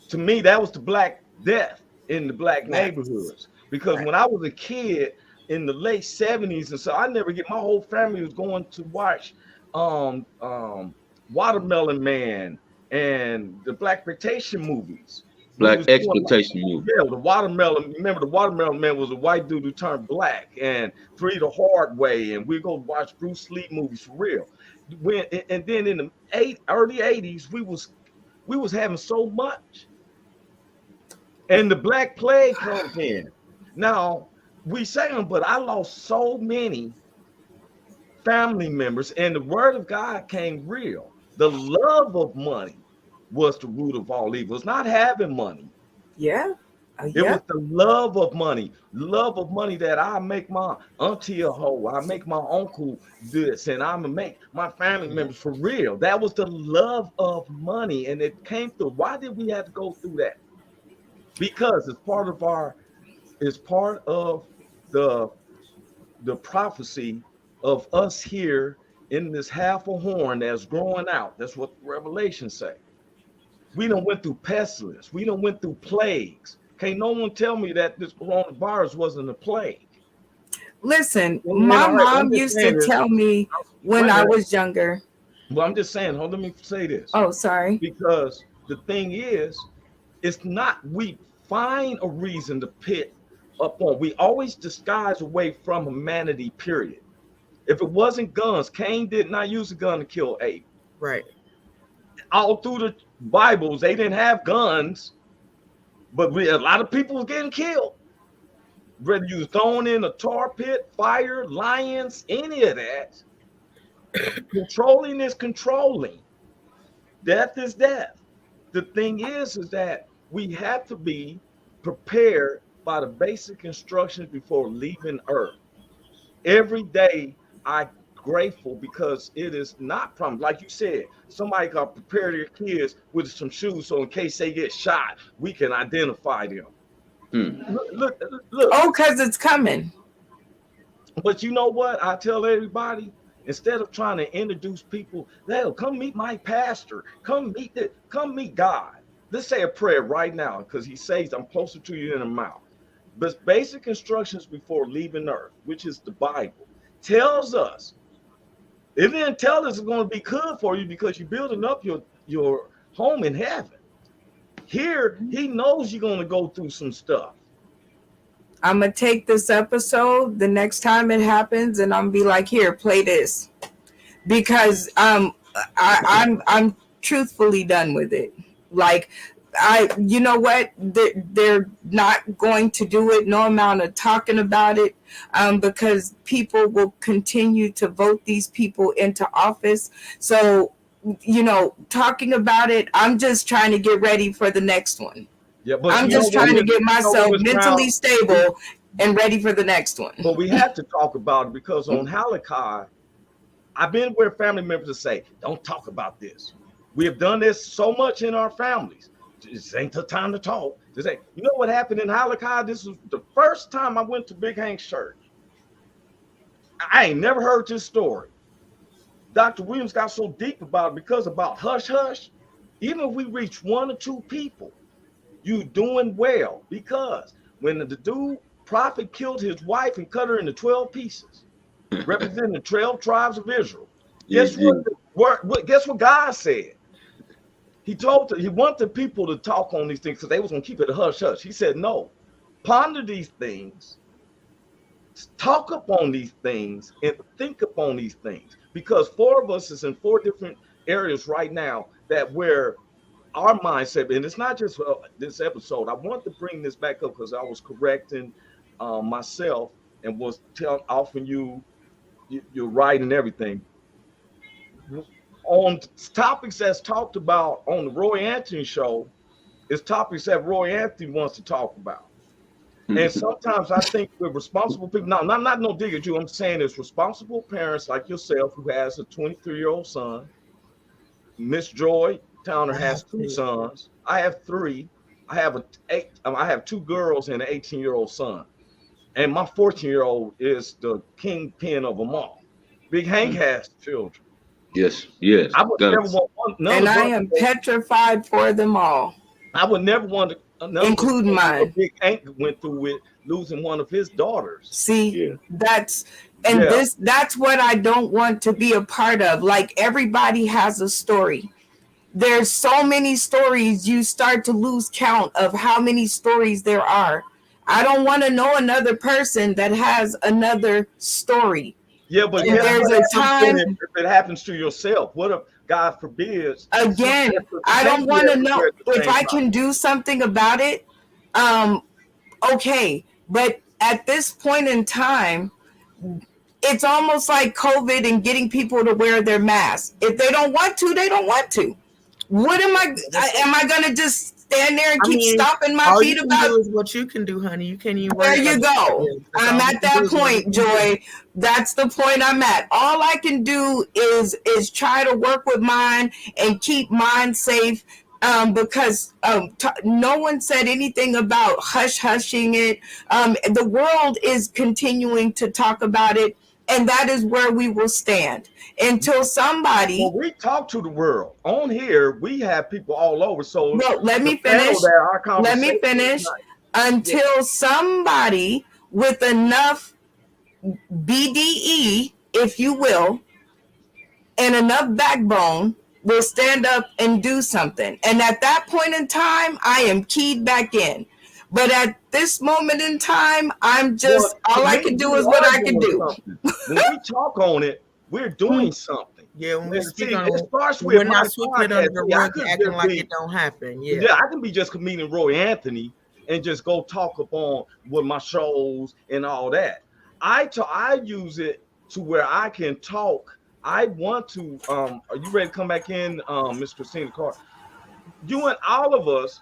To me, that was the Black Death in the Black neighborhoods. Because when I was a kid in the late 70s, and so I never get, my whole family was going to watch Watermelon Man and the Blaxploitation movies. Blaxploitation movie. Yeah, the Watermelon. Remember, the Watermelon Man was a white dude who turned black, and Free the Hard Way, and we go watch Bruce Lee movies for real. And then in the early 80s, we was having so much, and the Black Plague comes in. Now we say them, but I lost so many family members, and the word of God came real. The love of money was the root of all evil. It's not having money. Yeah. It was the love of money. Love of money that I make my auntie a hoe. I make my uncle this, and I'm gonna make my family members for real. That was the love of money, and it came through. Why did we have to go through that? Because it's part of the prophecy of us here in this half a horn that's growing out. That's what Revelation say. We done went through pestilence. We done went through plagues. Can't no one tell me that this coronavirus wasn't a plague. Listen, my mom used to tell me when I was younger. Well, I'm just saying, let me say this. Oh, sorry. Because the thing is, it's not, we find a reason to pit up on. We always disguise away from humanity, period. If it wasn't guns, Cain did not use a gun to kill Abel. Right. All through the Bibles, they didn't have guns, but a lot of people was getting killed. Whether you was thrown in a tar pit, fire, lions, any of that. Controlling is controlling. Death is death. The thing is that we have to be prepared by the basic instructions before leaving Earth. Every day I'm grateful because it is not problem. Like you said, somebody got to prepare their kids with some shoes so in case they get shot, we can identify them. Look. Oh, because it's coming. But you know what? I tell everybody, instead of trying to introduce people, they'll come meet my pastor, come meet God. Let's say a prayer right now, because he says I'm closer to you than a mouth. But basic instructions before leaving Earth, which is the Bible, tells us. It didn't tell us it's going to be good for you because you're building up your home in heaven. Here, he knows you're going to go through some stuff. I'm gonna take this episode the next time it happens, and I'm gonna be like, "Here, play this," because I'm truthfully done with it. Like, you know what? They're not going to do it. No amount of talking about it, because people will continue to vote these people into office. So, talking about it, I'm just trying to get ready for the next one. Yeah, but I'm just trying to get myself mentally stable and ready for the next one. But we have to talk about it because on Holocaust, I've been where family members say, don't talk about this. We have done this so much in our families. This ain't the time to talk. You know what happened in Holocaust? This was the first time I went to Big Hank's church. I ain't never heard this story. Dr. Williams got so deep about it because about hush hush. Even if we reach 1 or 2 people, you doing well, because when the dude prophet killed his wife and cut her into 12 pieces, representing the 12 tribes of Israel. Guess what God said? He wanted the people to talk on these things because they was gonna keep it a hush hush. He said, no, ponder these things, talk upon these things, and think upon these things. Because 4 of us is in 4 different areas right now that where our mindset, and it's not just this episode. I want to bring this back up because I was correcting myself and was offering you your right and everything. On topics that's talked about on the Roy Anthony show, is topics that Roy Anthony wants to talk about. And sometimes I think we're responsible people. Now, I'm not no dig at you. I'm saying it's responsible parents like yourself who has a 23-year-old son. Miss Joy Towner has 2 sons. I have 3. I have 2 girls and an 18-year-old son. And my 14-year-old is the kingpin of them all. Big Hank has children. Yes. I would never want one. And I am petrified for them all. I would never want to, including mine. Big Hank went through with losing one of his daughters. See, that's what I don't want to be a part of. Like, everybody has a story. There's so many stories, you start to lose count of how many stories there are. I don't want to know another person that has another story. Yeah, but there's a time if it happens to yourself. What if, God forbid? Again, I don't want to know if I can do something about it. Okay, but at this point in time, it's almost like COVID and getting people to wear their masks. If they don't want to, they don't want to. What am I going to just stand there and keep stomping my feet about? Do is what you can do, honey. You can't even. There you go. I'm at that point, Joy. That's the point I'm at. All I can do is try to work with mine and keep mine safe. Because no one said anything about hushing it. The world is continuing to talk about it, and that is where we will stand until somebody. Well, we talk to the world on here. We have people all over. So no, let me finish. Let me finish. Until somebody with enough BDE, if you will, and enough backbone will stand up and do something. And at that point in time, I am keyed back in. But at this moment in time, I'm just, all I can do is what I can do. When we talk on it, we're doing something. Yeah, when we speak on it, starts with we're not sweeping it under the rug acting like it don't happen. Yeah, I can be just comedian Roy Anthony and just go talk upon with my shows and all that. I use it to where I can talk. I want to, are you ready to come back in, Miss Christina Carter? You and all of us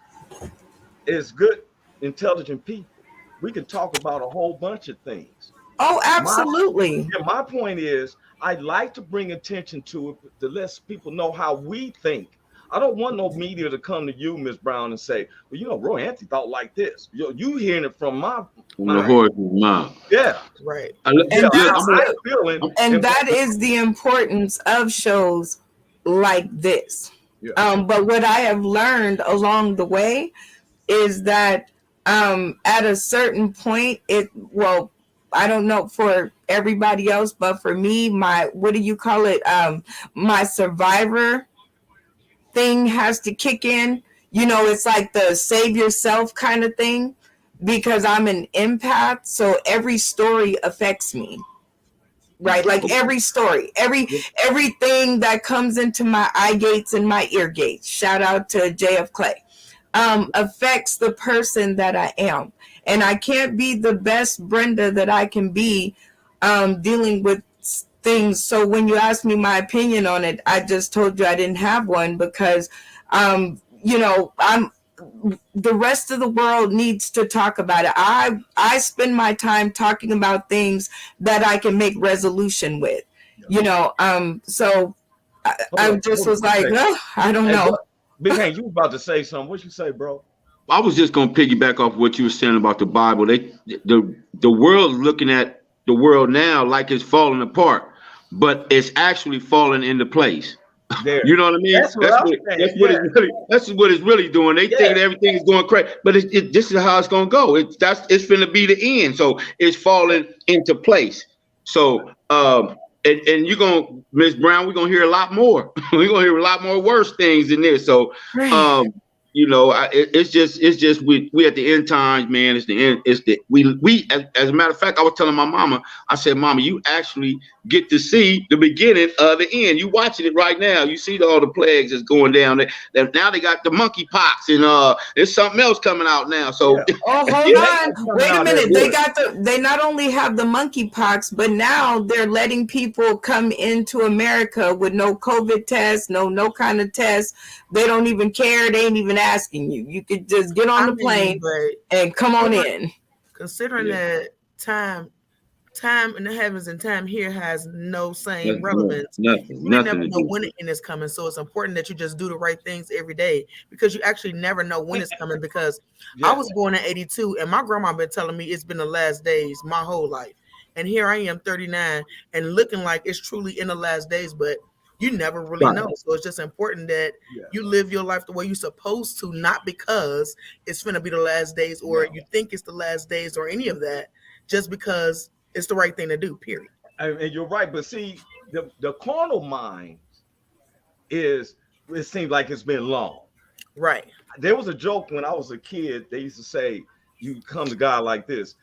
is good, intelligent people. we can talk about a whole bunch of things. Oh, absolutely. My point is, I like to bring attention to it to let people know how we think. I don't want no media to come to you, Miss Brown, and say, well, you know, Roy Anthony thought like this. You hearing it from my the horse's mouth. Yeah. Right. And and that is the importance of shows like this. Yeah. But what I have learned along the way is that at a certain point, I don't know for everybody else, but for me, my survivor thing has to kick in. You know, it's like the save yourself kind of thing, because I'm an empath, so every story affects me. Right, like every story, everything that comes into my eye gates and my ear gates. Shout out to JF Clay. Affects the person that I am, and I can't be the best Brenda that I can be dealing with things. So when you ask me my opinion on it, I just told you I didn't have one, because the rest of the world needs to talk about it. I spend my time talking about things that I can make resolution with, so I just was like, oh, I don't know. Big Hank, you about to say something. What you say, bro? I was just gonna piggyback off what you were saying about the Bible. The world looking at the world now like it's falling apart, but it's actually falling into place. There. You know what I mean? That's what it's really doing. They think everything is going crazy, but this is how it's gonna go. It's finna be the end. So it's falling into place. So and you're gonna, Miss Brown, we're gonna hear a lot more. We're gonna hear a lot more worse things than this. So it's just we at the end times, man. It's the end. We as a matter of fact, I was telling my mama, I said, Mama, you actually get to see the beginning of the end. You watching it right now. You see all the plagues that's going down. Now they got the monkey pox, and there's something else coming out now. So hold on, wait a minute. They not only have the monkey pox, but now they're letting people come into America with no COVID test, no kind of test. They don't even care. They ain't even asking you. You could just get on the plane and come on in. Considering that time in the heavens and time here has no same relevance. Nothing. You never know when it is coming. So it's important that you just do the right things every day, because you actually never know when it's coming. Because I was born in 82, and my grandma been telling me it's been the last days my whole life. And here I am, 39, and looking like it's truly in the last days, but you never really know. So it's just important that you live your life the way you're supposed to, not because it's going to be the last days or you think it's the last days or any of that, just because it's the right thing to do, period. And you're right. But see, the carnal mind it seems like it's been long. Right. There was a joke when I was a kid. They used to say, you come to God like this.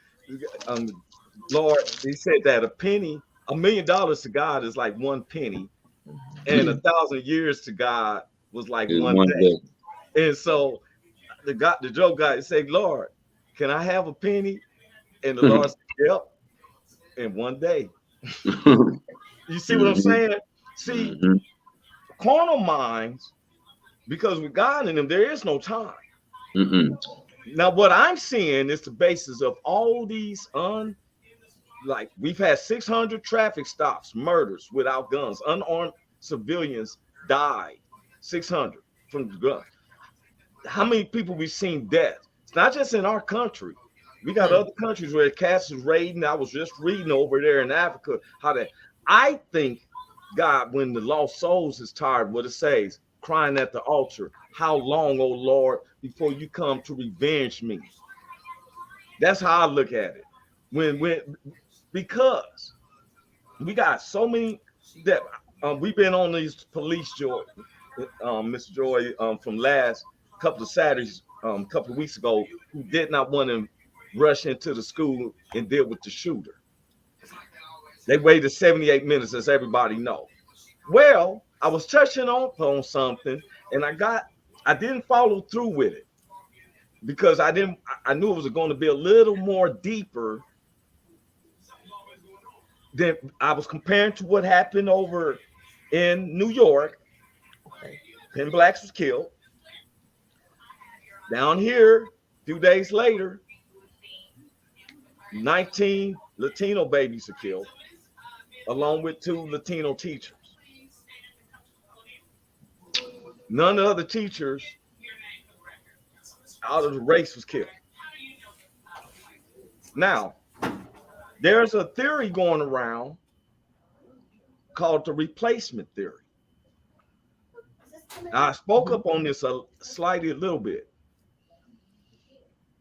Lord, he said that $1 million to God is like one penny. And 1,000 years to God was like one day. And so the joke guy said, Lord, can I have a penny? And the Lord said, yep, in one day. You see what I'm saying? See, carnal minds, because with God in them, there is no time. Now, what I'm seeing is the basis of all these like we've had 600 traffic stops, murders without guns, unarmed civilians died, 600 from the gun. How many people we've seen dead? It's not just in our country. We got other countries where cats is raiding. I was just reading over there in Africa how that. I think God, when the lost souls is tired, what it says, crying at the altar, how long, oh Lord, before you come to revenge me? That's how I look at it. Because we got so many that we've been on these police, Joy, Mr. Joy, from last couple of Saturdays, a couple of weeks ago, who did not want to rush into the school and deal with the shooter. They waited 78 minutes, as everybody knows. Well, I was touching on something, and I didn't follow through with it because I knew it was going to be a little more deeper. Then I was comparing to what happened over in New York. 10 blacks was killed. Down here, a few days later, 19 Latino babies are killed, along with 2 Latino teachers. None of the other teachers out of the race was killed. Now, there's a theory going around called the replacement theory. I spoke up on this a little bit.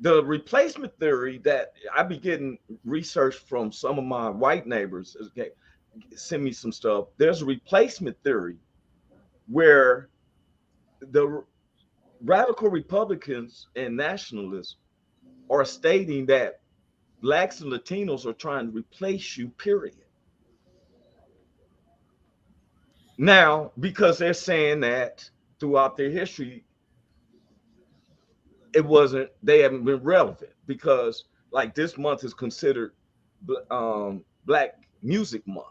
The replacement theory that I be getting research from some of my white neighbors, okay, send me some stuff. There's a replacement theory where the radical Republicans and nationalists are stating that blacks and Latinos are trying to replace you, period. Now, because they're saying that throughout their history, they haven't been relevant, because like this month is considered Black Music Month,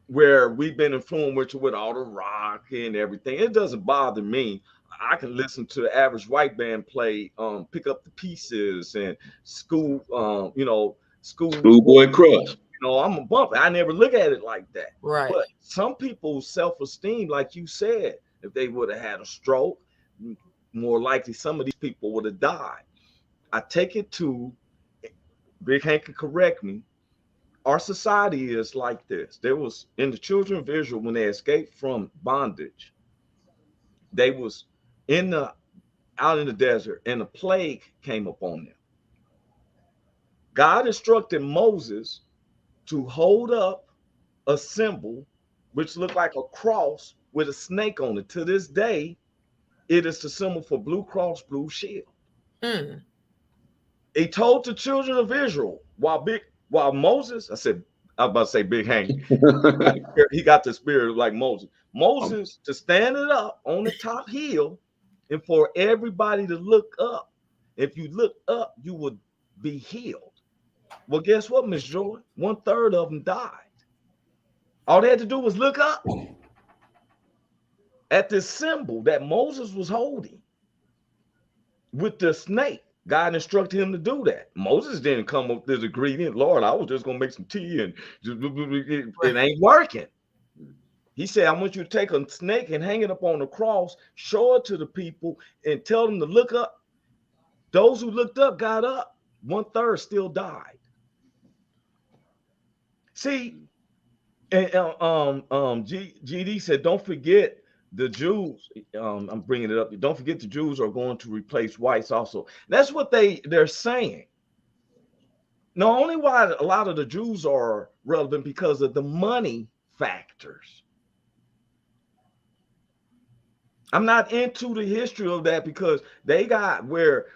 where we've been influenced with all the rock and everything. It doesn't bother me. I can listen to the average white band play Pick Up the Pieces and Schoolboy Crush. I'm a bumper. I never look at it like that. Right. But some people's self-esteem, like you said, if they would have had a stroke, more likely some of these people would have died. I take it to, Big Hank can correct me, our society is like this. There was, in the children of Israel, when they escaped from bondage, they was out in the desert, and a plague came upon them. God instructed Moses to hold up a symbol which looked like a cross with a snake on it. To this day, it is the symbol for Blue Cross Blue Shield. He told the children of Israel while Moses, I was about to say Big Hank, he got the spirit like Moses to stand it up on the top hill and for everybody to look up. If you look up, you would be healed. Well, guess what, Miss Joy? 1/3 of them died. All they had to do was look up at this symbol that Moses was holding with the snake. God instructed him to do that. Moses didn't come up with this ingredient. Lord, I was just going to make some tea and it ain't working. He said, I want you to take a snake and hang it up on the cross, show it to the people, and tell them to look up. Those who looked up got up. 1/3 still died. See, and GD said, don't forget the Jews. I'm bringing it up. Don't forget the Jews are going to replace whites also. That's what they're saying. Not only why a lot of the Jews are relevant because of the money factors. I'm not into the history of that because they got where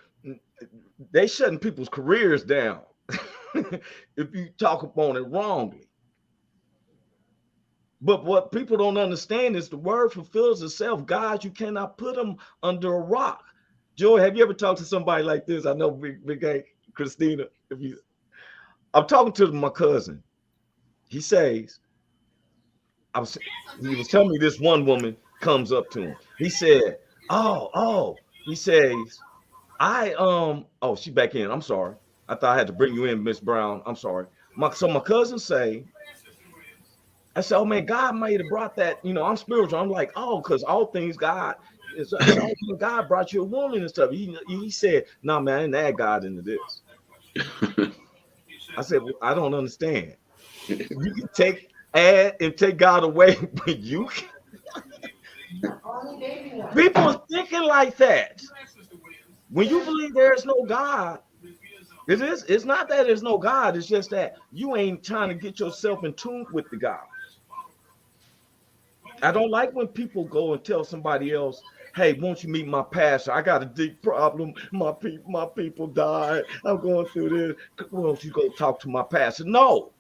they shutting people's careers down if you talk upon it wrongly. But what people don't understand is the word fulfills itself. God, you cannot put them under a rock. Joy, have you ever talked to somebody like this? I know Big Hank, Christina. I'm talking to my cousin. He says, he was telling me this one woman comes up to him. He said, he says, she back in. I'm sorry. I thought I had to bring you in, Miss Brown. I'm sorry. So my cousin say, I said, oh man, God might have brought that, I'm spiritual. I'm like, because all things God brought you a woman and stuff. He said, no, man, I didn't add God into this. I said, well, I don't understand. You can add and take God away, but you can. People are thinking like that. When you believe there is no God, it's not that there's no God, it's just that you ain't trying to get yourself in tune with the God. I don't like when people go and tell somebody else, hey, won't you meet my pastor? I got a deep problem. My people died. I'm going through this. Why don't you go talk to my pastor? No,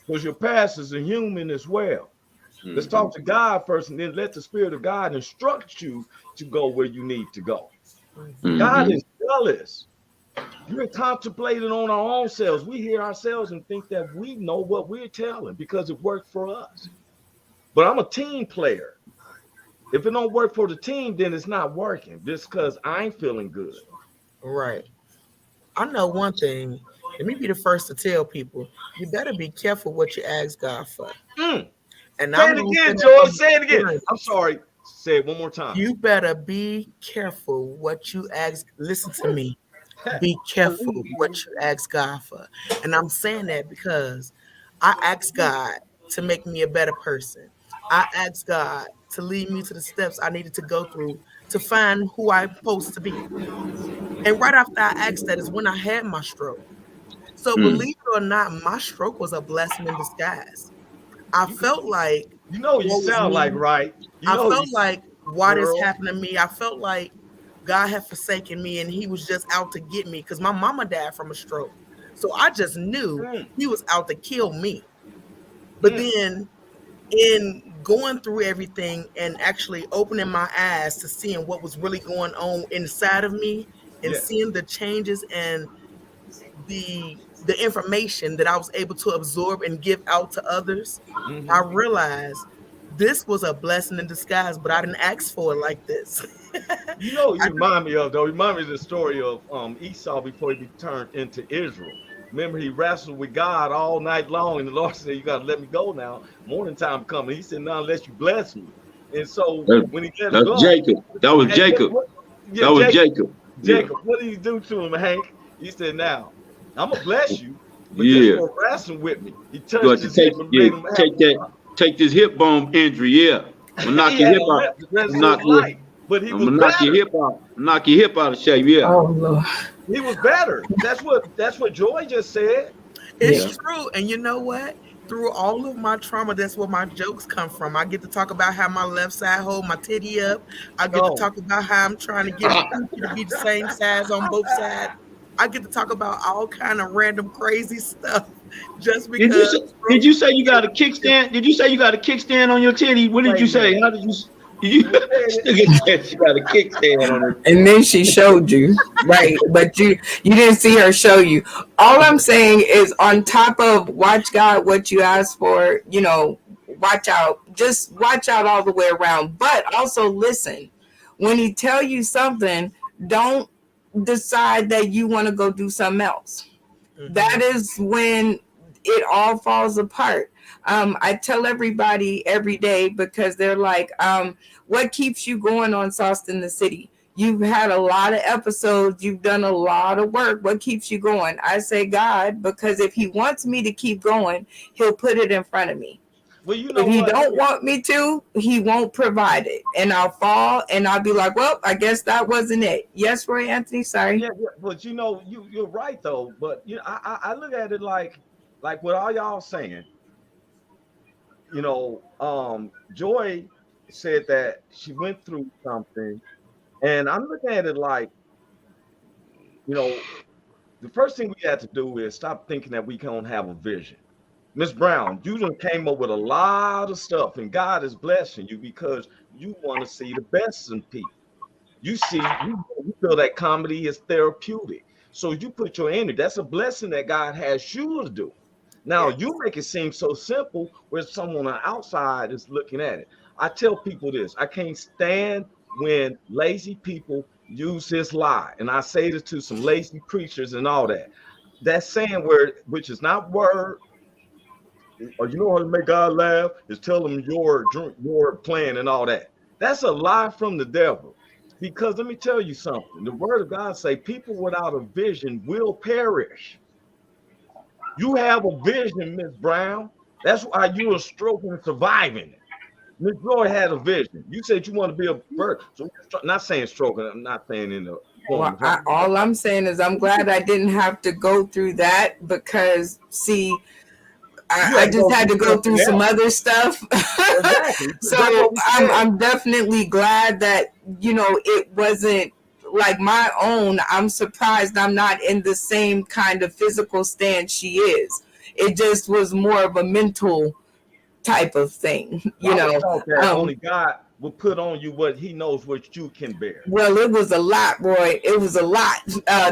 because your pastor's a human as well. Mm-hmm. Let's talk to God first and then let the Spirit of God instruct you to go where you need to go. Mm-hmm. God is jealous. We're contemplating on our own selves. We hear ourselves and think that we know what we're telling because it worked for us. But I'm a team player. If it don't work for the team, then it's not working just because I ain't feeling good. Right. I know one thing. Let me be the first to tell people, you better be careful what you ask God for. Mm. And Say I'm it going again, to Joy. Say it again. I'm sorry. Say it one more time. You better be careful what you ask. Listen to me. Be careful what you ask God for. And I'm saying that because I asked God to make me a better person. I asked God to lead me to the steps I needed to go through to find who I'm supposed to be. And right after I asked that is when I had my stroke. So believe it or not, my stroke was a blessing in disguise. I felt like, You know you what was sound like me? right. You I know you felt like, why this girl. happened to me? I felt like God had forsaken me and he was just out to get me because my mama died from a stroke. So I just knew Mm, he was out to kill me. But mm, then in going through everything and actually opening my eyes to seeing what was really going on inside of me and yes. seeing the changes and the information that I was able to absorb and give out to others, I Mm-hmm. realized this was a blessing in disguise, but I didn't ask for it like this. You know, I you remind me of though. Remind me of the story of Esau before he turned into Israel. Remember, he wrestled with God all night long, and the Lord said, "You got to let me go now. Morning time coming." He said, "Not unless you bless me." And so That, when he let him that's go, Jacob. That was and Jacob. yeah, That was Jacob. Yeah. Jacob, what did he do to him, Hank? He said, "Now I'm gonna bless you, but just Yeah. for wrestling with me." He You touched got to his hip take and yeah, made him have. take this hip bone injury. Yeah. I'm gonna knock He your had hip a out. limp the rest I'm of his knock your life, but he I'm was gonna knock your better. hip out. Knock your hip out of shape. Yeah. Oh Lord. He was better. That's what Joy just said. It's Yeah. true. And you know what? Through all of my trauma, that's where my jokes come from. I get to talk about how my left side hold my titty up. I get to Oh, talk about how I'm trying to get my coochie to be the same size on both sides. I get to talk about all kind of random crazy stuff just Did you because say, did stroke. you say you got a kickstand? Did you say you got a kickstand on your titty? What did wait you a minute. say? How did you? You Say it. still said she got a kickstand on her. And then she showed you, right? But you didn't see her show you. All I'm saying is, on top of watch God what you ask for, watch out. Just watch out all the way around. But also listen. When he tell you something, don't decide that you want to go do something else. That Mhm. is when it all falls apart. I tell everybody every day because they're like, what keeps you going on Sauce in the City? You've had a lot of episodes, you've done a lot of work. What keeps you going? I say God, because if he wants me to keep going, he'll put it in front of me. Well, you know If he what? don't want me to, he won't provide it. And I'll fall and I'll be like, well, I guess that wasn't it. Yes, Roy Anthony, sorry. Yeah, yeah, but you know, you're right though. But I look at it like what all y'all saying. Joy said that she went through something, and I'm looking at it like, you know, the first thing we had to do is stop thinking that we can't have a vision. Miss Brown, you done came up with a lot of stuff, and God is blessing you because you want to see the best in people. You feel that comedy is therapeutic. So you put your energy, that's a blessing that God has you to do. Now Yes. you make it seem so simple where someone on the outside is looking at it. I tell people this: I can't stand when lazy people use this lie. And I say this to some lazy preachers and all that. That saying where which is not word, or you know how to make God laugh is tell them your plan and all that. That's a lie from the devil. Because let me tell you something. The word of God say people without a vision will perish. You have a vision, Miss Brown. That's why you are stroking and surviving it. Miss Joy had a vision. You said you want to be a bird. So not saying stroking, I'm not saying in the form Well, of her. all I'm saying is I'm glad I didn't have to go through that because, see, You I had to just go had through to go through something some else. other stuff. Exactly. That's So what we I'm said. I'm definitely glad that it wasn't like my own. I'm surprised I'm not in the same kind of physical stance she is. It just was more of a mental type of thing, Well, I was taught that Um, only God will put on you what he knows what you can bear. Well, it was a lot, Roy. It was a lot.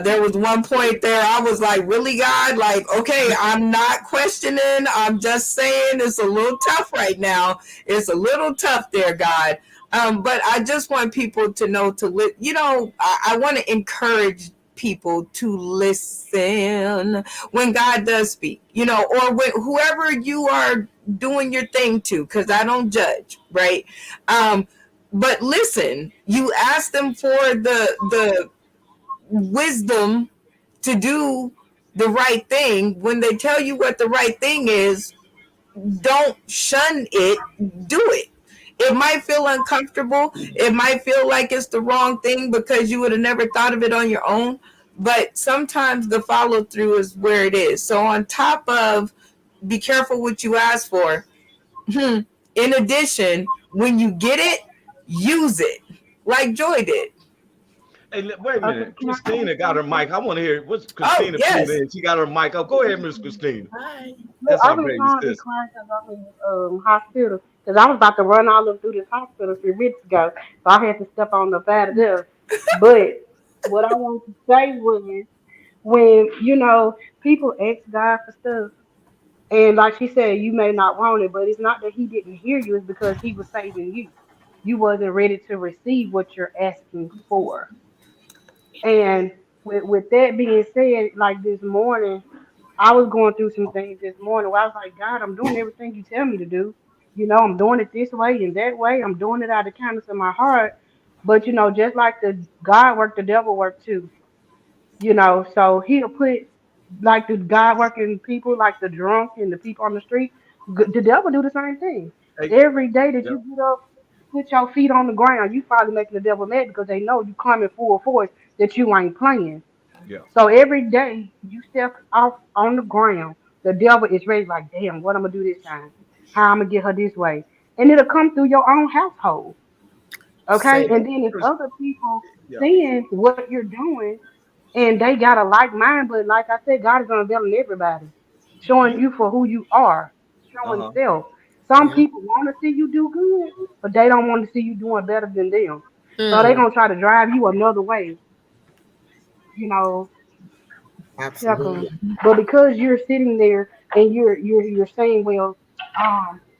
There was one point there I was like, really, God? Like, okay, I'm not questioning. I'm just saying it's a little tough right now. It's a little tough there, God. But I just want people to know I want to encourage people to listen when God does speak, or when whoever you are doing your thing to, because I don't judge, right? But listen, you ask them for the wisdom to do the right thing. When they tell you what the right thing is, don't shun it, do it. It might feel uncomfortable. It might feel like it's the wrong thing because you would have never thought of it on your own. But sometimes the follow through is where it is. So, on top of be careful what you ask for, in addition, when you get it, use it like Joy did. Hey, wait a Okay, minute. can I say Christina got her something? mic. I want to hear what's Oh, Christina pulled yes. in. She got her mic up. Go ahead, Miss Christina. Hi. Look, That's our I'm in baby trying to be sis. quiet because I'm in hospital. Because I was about to run all up through this hospital a few minutes ago. So I had to step on up out of there. But what I wanted to say was when, people ask God for stuff, and like she said, you may not want it, but it's not that he didn't hear you, it's because he was saving you. You wasn't ready to receive what you're asking for. And with that being said, like this morning, I was going through some things this morning where I was like, God, I'm doing everything you tell me to do. I'm doing it this way and that way. I'm doing it out of the kindness of my heart. But just like the God work, the devil work too. So he'll put like the God working people, like the drunk and the people on the street. The devil do the same thing. Hey, Every day that yeah, you get up, put your feet on the ground, you probably making the devil mad because they know you coming full force that you ain't playing. yeah. So every day you step off on the ground, the devil is ready, like, damn, what I'm gonna do this time? How I'm gonna get her this way? And it'll come through your own household. Okay? Say And that. then if Chris, other people yeah. seeing what you're doing and they got a like mind, but like I said, God is unveiling everybody, showing You, you for who you are, showing uh-huh. self. Some Mhm. people want to see you do good, but they don't want to see you doing better than them. So they're Mm, gonna try to drive you another way, you know, absolutely. Chuckles. But because you're sitting there and you're saying, well,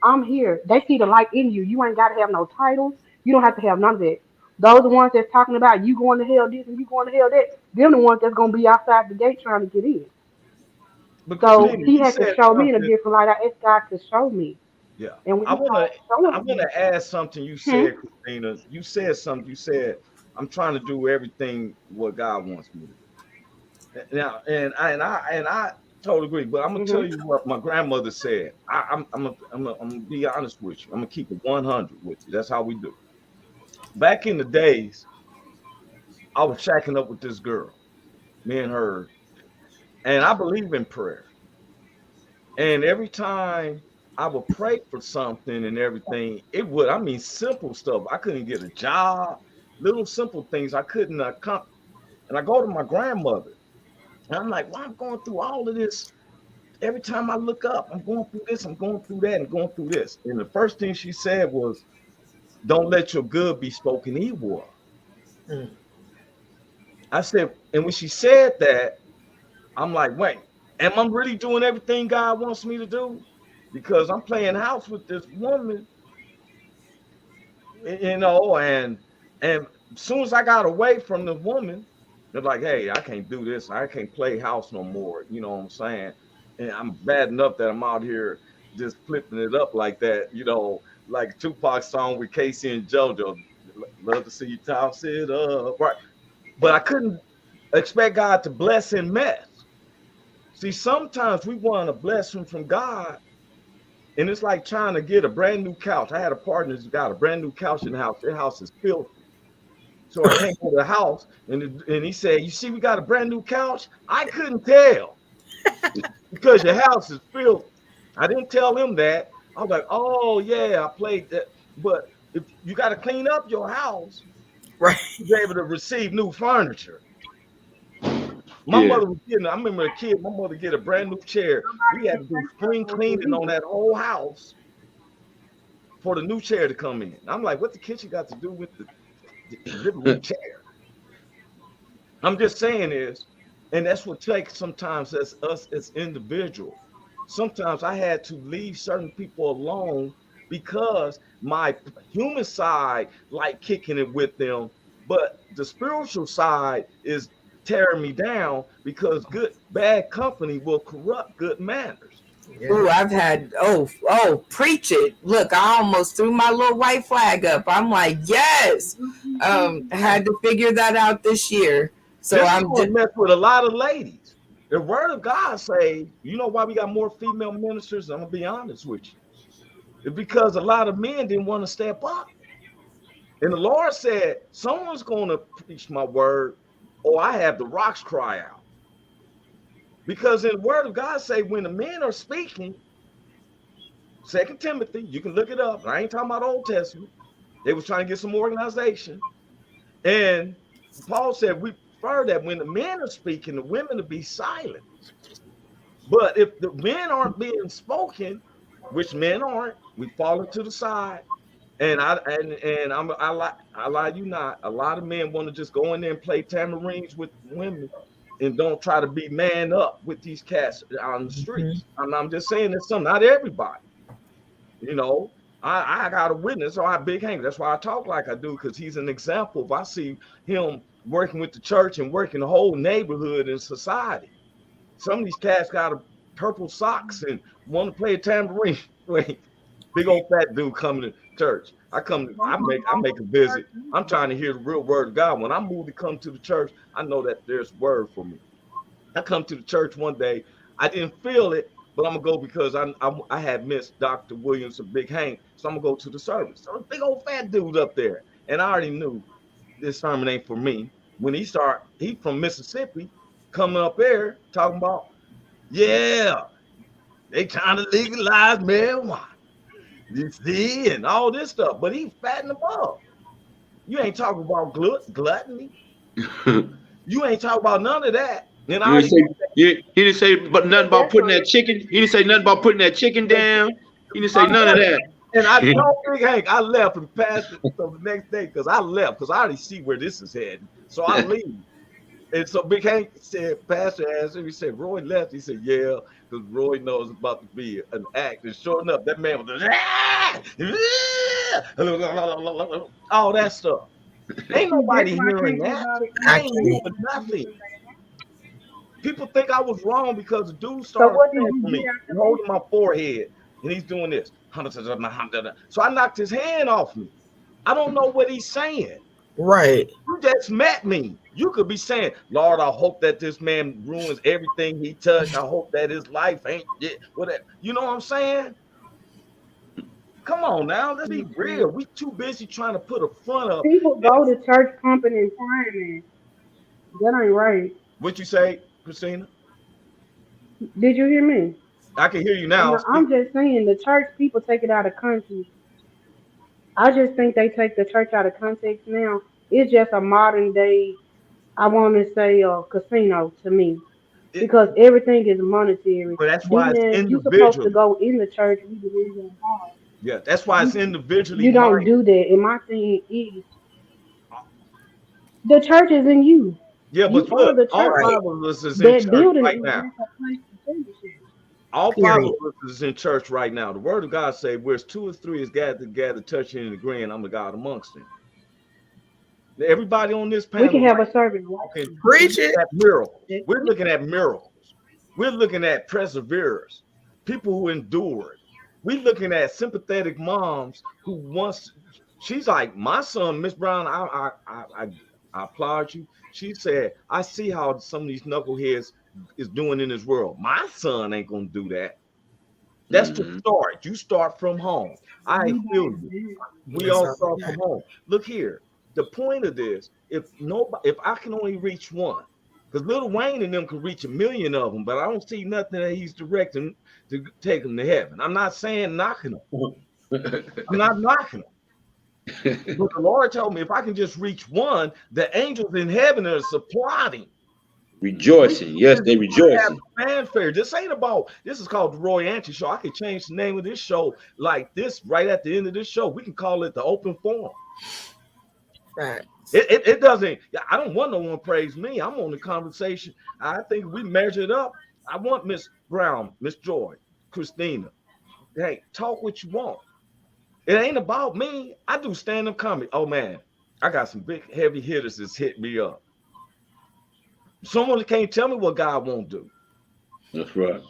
I'm here. They see the light in you. You ain't got to have no titles. You don't have to have none of that. Those the ones that's talking about you going to hell this and you going to hell that. They're the ones that's gonna be outside the gate trying to get in. But So Christina, he you had to said show me in a something. different light. I asked God to show me, Yeah. and when I He wanna started showing I wanna me, add something you hmm, said, Christina. You said something. You said, I'm trying to do everything what God wants me to do. Now, and I totally agree. But I'm gonna tell hmm, you what my grandmother said. I'm gonna be honest with you. I'm gonna keep it 100 with you. That's how we do. Back in the days, I was shacking up with this girl, me and her, and I believe in prayer. And every time I would pray for something and everything, it would, I mean, simple stuff. I couldn't get a job, little simple things I couldn't accomplish. And I go to my grandmother, and I'm like, why I'm going through all of this? Every time I look up, I'm going through this, I'm going through that, and going through this. And the first thing she said was, don't let your good be spoken evil of. Mm. I said, and when she said that, I'm like, wait, am I really doing everything God wants me to do? Because I'm playing house with this woman, and as soon as I got away from the woman, they're like, hey, I can't do this. I can't play house no more. You know what I'm saying? And I'm bad enough that I'm out here just flipping it up like that, like Tupac song with Casey and JoJo. Love to see you toss it up. Right. But I couldn't expect God to bless in mess. See, sometimes we want a blessing from God, and it's like trying to get a brand new couch. I had a partner who's got a brand new couch in the house. Their house is filthy. So I came to the house, and he said, "You see, we got a brand new couch." I couldn't tell because your house is filthy. I didn't tell him that. I was like, "Oh yeah, I played that." But if you got to clean up your house Right. to be able to receive new furniture. My Yeah. mother was getting. I remember a kid. My mother get a brand new chair. We had to do spring somebody can cleaning say on that whole house for the new chair to come in. I'm like, what the kitchen got to do with the living room chair? I'm just saying is, and that's what takes sometimes as us as individuals. Sometimes I had to leave certain people alone because my human side like kicking it with them, but the spiritual side is tearing me down because bad company will corrupt good manners. Yeah. Ooh, I've had preach it. Look, I almost threw my little white flag up. I'm like, yes. I had to figure that out this year. So this I'm is going to mess with a lot of ladies. The word of God say, you know why we got more female ministers? I'm gonna be honest with you. It's because a lot of men didn't want to step up. And the Lord said, someone's going to preach my word, or I have the rocks cry out. Because in the word of God say, when the men are speaking, 2 Timothy, you can look it up. I ain't talking about Old Testament. They was trying to get some organization. And Paul said, we prefer that when the men are speaking, the women to be silent. But if the men aren't being spoken, which men aren't, we fall to the side. And I lie you not. A lot of men want to just go in there and play tamarines with women and don't try to be man up with these cats on the streets. I'm just saying there's some, not everybody. You know, I got a witness, so I have big hands. That's why I talk like I do, because he's an example. If I see him working with the church and working the whole neighborhood and society. Some of these cats got purple socks and want to play a tambourine. Wait, big old fat dude coming to church. I make a visit. I'm trying to hear the real word of God. When I move to come to the church, I know that there's word for me. I come to the church one day. I didn't feel it, but I'm gonna go because I had missed Dr. Williams and Big Hank, so I'm gonna go to the service. So a big old fat dude up there, and I already knew this sermon ain't for me. When he from Mississippi, coming up there talking about, yeah, they trying to legalize marijuana, you see, and all this stuff, but he fatting them up. You ain't talking about gluttony. You ain't talking about none of that. And he didn't say but nothing about putting that chicken. He didn't say nothing about putting that chicken down. He didn't say none of that. And I told Big Hank, I left and passed it so the next day because I left because I already see where this is heading. So I leave. And so Big Hank said, Pastor asked him, he said, Roy left. He said, yeah, because Roy knows it's about to be an act. And sure enough, that man was all that stuff. Ain't nobody hearing that. I ain't hearing nothing. People think I was wrong because the dude started me and holding my forehead. And he's doing this. So I knocked his hand off me. I don't know what he's saying. Right. You just met me. You could be saying, Lord, I hope that this man ruins everything he touched. I hope that his life ain't whatever. You know what I'm saying? Come on now, let's be real. We too busy trying to put a front up. People go to church pumping and praying. That ain't right. What you say, Christina? Did you hear me? I can hear you now. I'm just saying the church people take it out of context. I just think they take the church out of context now. It's just a modern day, I want to say, casino to me. Because everything is monetary. But that's why it's individual. You're supposed to go in the church. We believe in God. Yeah, that's why it's individually. You don't do that. And my thing is, the church is in you. Yeah, but look, all five of us is in church right now. All five of us is in church right now. The word of God say, where 2 or 3 is gathered together, touching and agreeing, I'm the God amongst them. Everybody on this panel, we can have a service. Okay, preach it. Miracles. We're looking at miracles. We're looking at perseverers, people who endured. We're looking at sympathetic moms who once. She's like, my son, Miss Brown. I applaud you. She said, I see how some of these knuckleheads is doing in this world. My son ain't gonna do that. That's the start. You start from home. I feel you. We all start from home. Look here. The point of this, if I can only reach one, because Lil Wayne and them can reach 1 million of them, but I don't see nothing that he's directing to take them to heaven. I'm not saying knocking them. I'm not knocking them. But the Lord told me if I can just reach one, the angels in heaven are applauding. Rejoicing. Yes, they rejoicing. Fanfare. This is called the Roy Antony Show. I could change the name of this show like this right at the end of this show. We can call it the open forum. Right. It doesn't. I don't want no one praise me. I'm on the conversation. I think we measure it up. I want Miss Brown, Miss Joy, Christina. Hey, talk what you want. It ain't about me. I do stand-up comedy. Oh man, I got some big heavy hitters that's hit me up. Someone can't tell me what God won't do. That's right.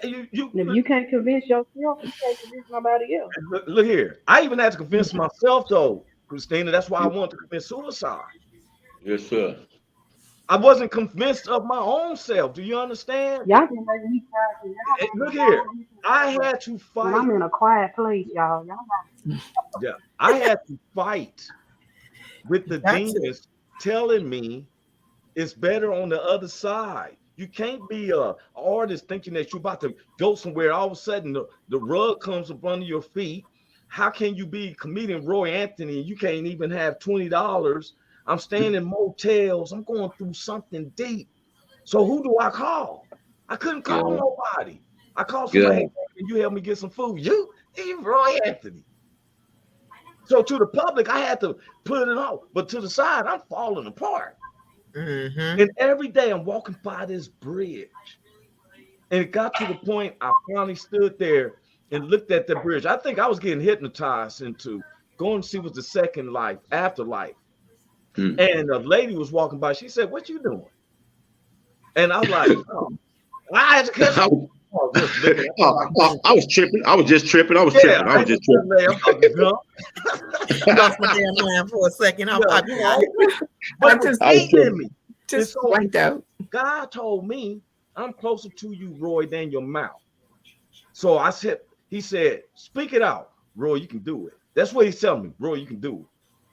You If you can't convince yourself, you can't convince nobody else. look here. I even had to convince myself, though, Christina. That's why I wanted to commit suicide. Yes, sir. I wasn't convinced of my own self. Do you understand? Y'all can make me cry. Look here. I had to When fight. I'm in a quiet place, y'all. Yeah, I had to fight with the That's it. demons telling me it's better on the other side. You can't be a artist thinking that you're about to go somewhere. All of a sudden, the rug comes up under your feet. How can you be comedian Roy Anthony and you can't even have $20? I'm staying in motels. I'm going through something deep. So who do I call? I couldn't call nobody. I called somebody. Hey, can you help me get some food? You Roy Anthony. So to the public, I had to put it on. But to the side, I'm falling apart. Mm-hmm. And every day I'm walking by this bridge. And it got to the point I finally stood there and looked at the bridge. I think I was getting hypnotized into going to see what's the second life, afterlife. And a lady was walking by. She said, "What you doing?" And I was like, oh, I had to catch I was tripping. I was just tripping. I was tripping. I was just tripping. Lost my damn mind for a second. But just in me. Just so blanked out. God told me I'm closer to you, Roy, than your mouth. So I said, he said, speak it out. Roy, you can do it. That's what he's telling me. Roy, you can do it.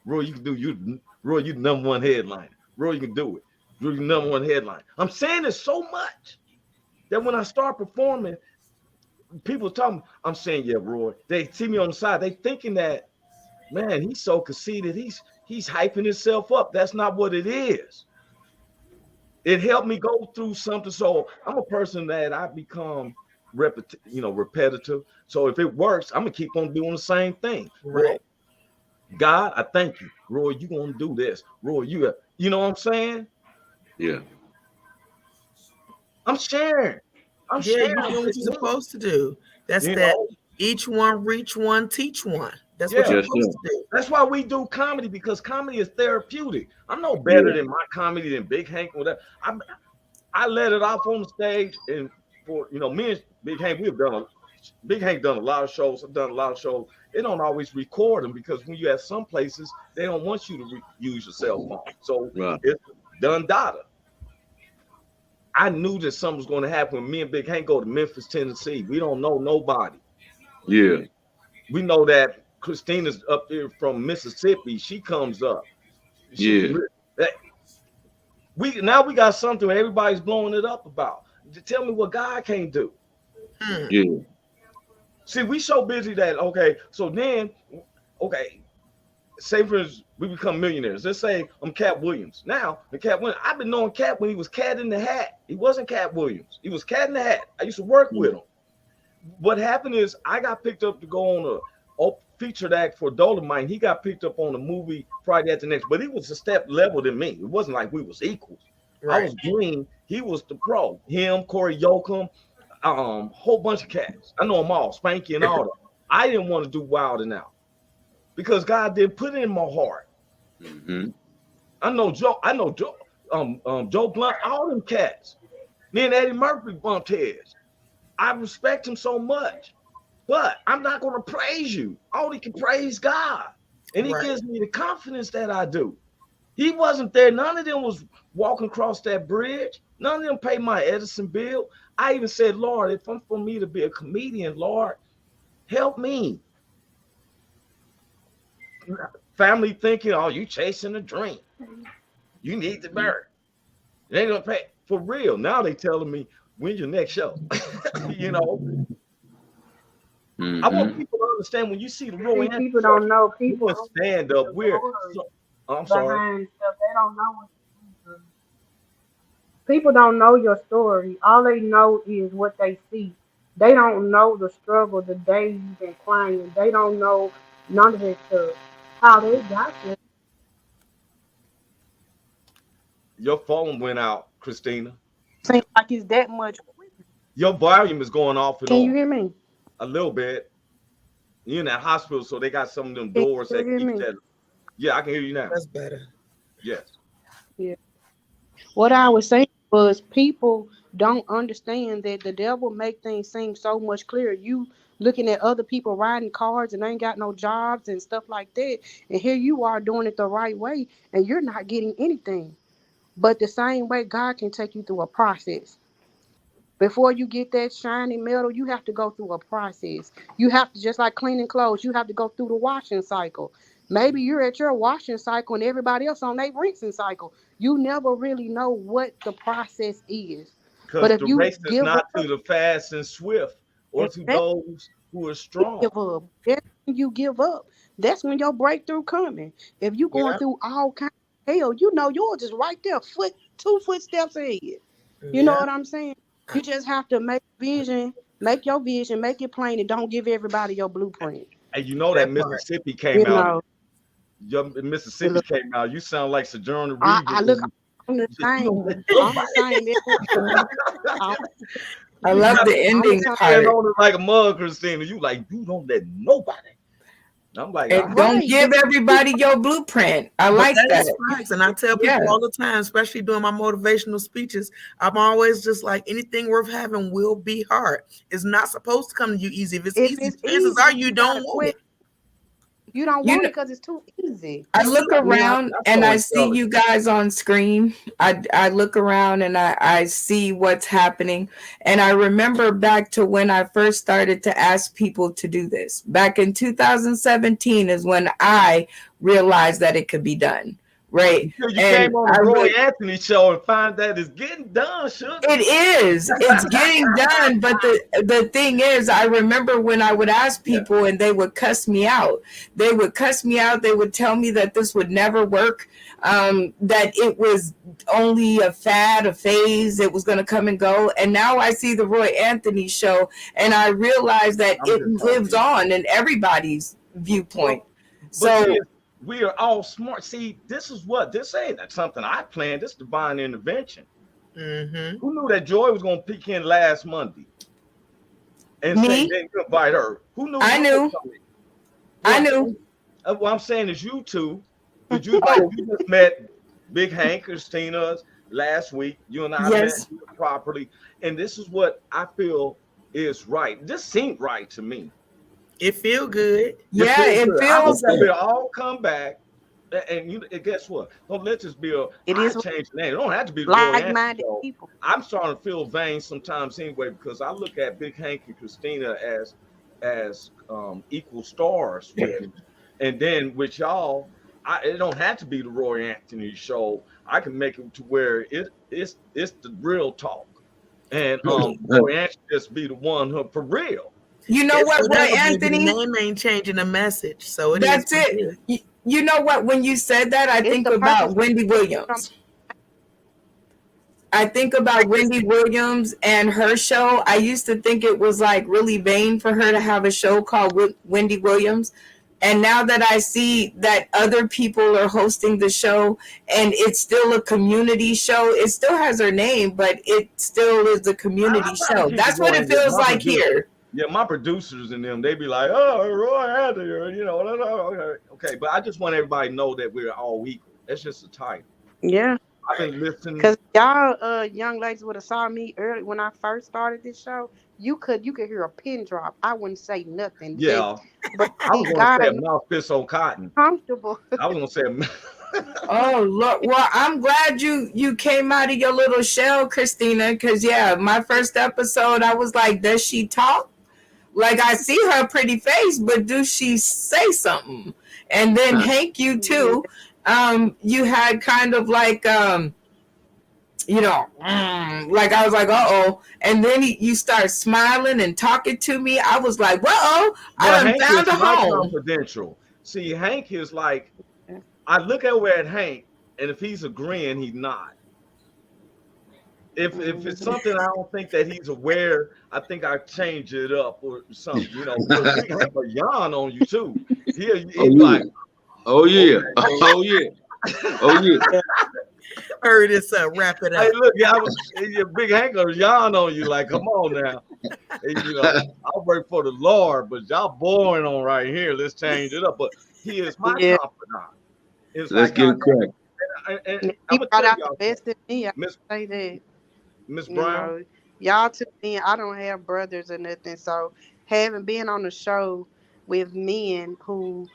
Roy, you can do you. Roy, you the number one headliner. Roy, you can do it. Roy, you the number one headliner. I'm saying it so much that when I start performing, people tell me, I'm saying, yeah, Roy. They see me on the side. They thinking that, man, he's so conceited. He's hyping himself up. That's not what it is. It helped me go through something. So I'm a person that I become repetitive. So if it works, I'm gonna keep on doing the same thing. Right. Roy, God, I thank you. Roy, you gonna do this. Roy, you know what I'm saying? Yeah. I'm sharing. You're doing what you're supposed to do. That's each one reach one, teach one. That's what you're supposed to do. That's why we do comedy, because comedy is therapeutic. I'm no better than my comedy than Big Hank or whatever. I let it off on the stage, and for me and Big Hank, Big Hank done a lot of shows. I've done a lot of shows. They don't always record them because when you at some places, they don't want you to use your cell phone. So it's done data. I knew that something was going to happen when me and Big Hank go to Memphis, Tennessee. We don't know nobody. Yeah. We know that Christina's up there from Mississippi. She comes up. We got something everybody's blowing it up about. Tell me what God can't do. Yeah. See, we so busy that say for instance, we become millionaires. Let's say I'm Cat Williams. Now, I've been knowing Cat when he was Cat in the Hat. He wasn't Cat Williams. He was Cat in the Hat. I used to work with him. What happened is I got picked up to go on a featured act for Dolomite. He got picked up on a movie Friday at the Next, but he was a step level than me. It wasn't like we was equals. Right. I was green. He was the pro. Him, Corey Yoakum, whole bunch of cats. I know them all, Spanky and all that. I didn't want to do Wild and Out because God didn't put it in my heart. Mm-hmm. I know Joe Blunt, all them cats. Me and Eddie Murphy bumped heads. I respect him so much, but I'm not going to praise you. I only can praise God. And he gives me the confidence that I do. He wasn't there. None of them was walking across that bridge. None of them paid my Edison bill. I even said, Lord, if I'm for me to be a comedian, Lord, help me. Family thinking, oh, you chasing a dream. You need the bird. They ain't gonna pay for real. Now they telling me, when's your next show? Mm-hmm. I want people to understand when you see the Roy Anthony people don't know. People stand up. I'm sorry. Stuff. They don't know what people don't know your story. All they know is what they see. They don't know the struggle, the days you've been crying. They don't know none of that stuff. How they got there. Your phone went out, Christina. Seems like it's that much. Your volume is going off and on. Can you hear me? A little bit. You're in that hospital, so they got some of them doors that keep that. Yeah, I can hear you now. That's better. Yes. Yeah. What I was saying was people don't understand that the devil make things seem so much clearer. You looking at other people riding cars and ain't got no jobs and stuff like that, and here you are doing it the right way, and you're not getting anything. But the same way God can take you through a process. Before you get that shiny metal, you have to go through a process. You have to, just like cleaning clothes, you have to go through the washing cycle. Maybe you're at your washing cycle and everybody else on their rinsing cycle. You never really know what the process is. But Because if the you race is give not up, to the fast and swift or if to that those who are you strong. give up, that's when you give up. That's when your breakthrough coming. If you going Yeah. through all kinds of hell, you know yours just right there, two footsteps ahead. You know Yeah. what I'm saying? You just have to make your vision, make it plain, and don't give everybody your blueprint. And you know that That part. Mississippi You came out. know, Your Mississippi came out. You sound like Sojourner I Reeves. look on the You same. don't let I'm the nobody. same. I'm, I You love got the I'm the ending same. stand part. on it like a mug, Christina. You like you don't let nobody. I'm like, And don't Right, give but everybody your blueprint. I But like that that. is facts. And I tell Yeah. people all the time, especially doing my motivational speeches, I'm always just like, anything worth having will be hard. It's not supposed to come to you easy. If it's if easy, it's chances easy, are you you gotta don't want quit. it. You don't You want know, it because it's too easy. I look You know, around that's and so I see intelligent. you guys on screen. I look around and I see what's happening. And I remember back to when I first started to ask people to do this. Back in 2017 is when I realized that it could be done. Right. Until you And came on the I Roy really, Anthony show and find that it's getting done, sugar. it is. It's getting done. But the thing is, I remember when I would ask Yeah. people and they would cuss me out. They would cuss me out. They would tell me that this would never work, that it was only a fad, a phase. It was going to come and go. And now I see the Roy Anthony show and I realize that I'm it just lives talking. on in everybody's viewpoint. But see, So we are all smart. See, this ain't something I planned. This divine intervention. Mm-hmm. Who knew that Joy was gonna peek in last Monday and say me, they could invite her? Who knew I you were knew. coming? I knew. What I'm saying is you two, because you Oh, just met Big Hank, Christina last week. You and I met yes. properly, and this is what I feel is right. This seemed right to me. It feel good. It Yeah, feels it good. I hope feels. that we'll all come back. And guess what? Don't let this be it I is change the name. It don't have to be the Roy Anthony like-minded show. people. I'm starting to feel vain sometimes anyway because I look at Big Hank and Christina as equal stars with me. And then with y'all, it don't have to be the Roy Anthony show. I can make it to where it's the real talk. And Roy Anthony just be the one for real. You know It's what, Roy whatever, baby. The Anthony? name ain't changing the message. So it is That's what it it. is. You know what? When you said that, I It's think the purpose about Wendy from Williams. I think about Wendy Williams and her show. I used to think it was like really vain for her to have a show called Wendy Williams. And now that I see that other people are hosting the show and it's still a community show, it still has her name, but it still is a I community try to show. keep it That's what going it with feels my like producer. here. Yeah, my producers and them, they be like, "Oh, Roy Anthony," okay. But I just want everybody to know that we're all equal. That's just a title. yeah. I've been listening. Cause y'all young ladies would have saw me early when I first started this show. You could hear a pin drop. I wouldn't say nothing. Just Yeah, but I was see, gonna say God a knows mouthpiece on cotton. I'm comfortable. I was gonna say. Oh look! Well, I'm glad you came out of your little shell, Christina. Because yeah, my first episode, I was like, does she talk? Like I see her pretty face, but do she say something? And then Hank, you Yeah. too. You had kind of like like I was like, uh-oh. And then you start smiling and talking to me. I was like, whoa, I Well, done Hank is found a my home. confidential. See, Hank is like, I look over at Hank, and if he's agreeing, he's not. If it's something I don't think that he's aware, I think I change it up or something. Because we have a yawn on you too. He's like, oh yeah, oh yeah, oh yeah. Heard this wrap it hey, up. look, your big hanger yawn on you. Like, come on now. And, I work for the Lord, but y'all boring on right here. Let's change it up. But he is my Yeah. confidant. It's Let's like get it cracked. and He I'm gonna brought tell out the y'all best something, in me. I Miss say that. Miss You Brown. know, y'all to me, I don't have brothers or nothing. So having been on the show with men who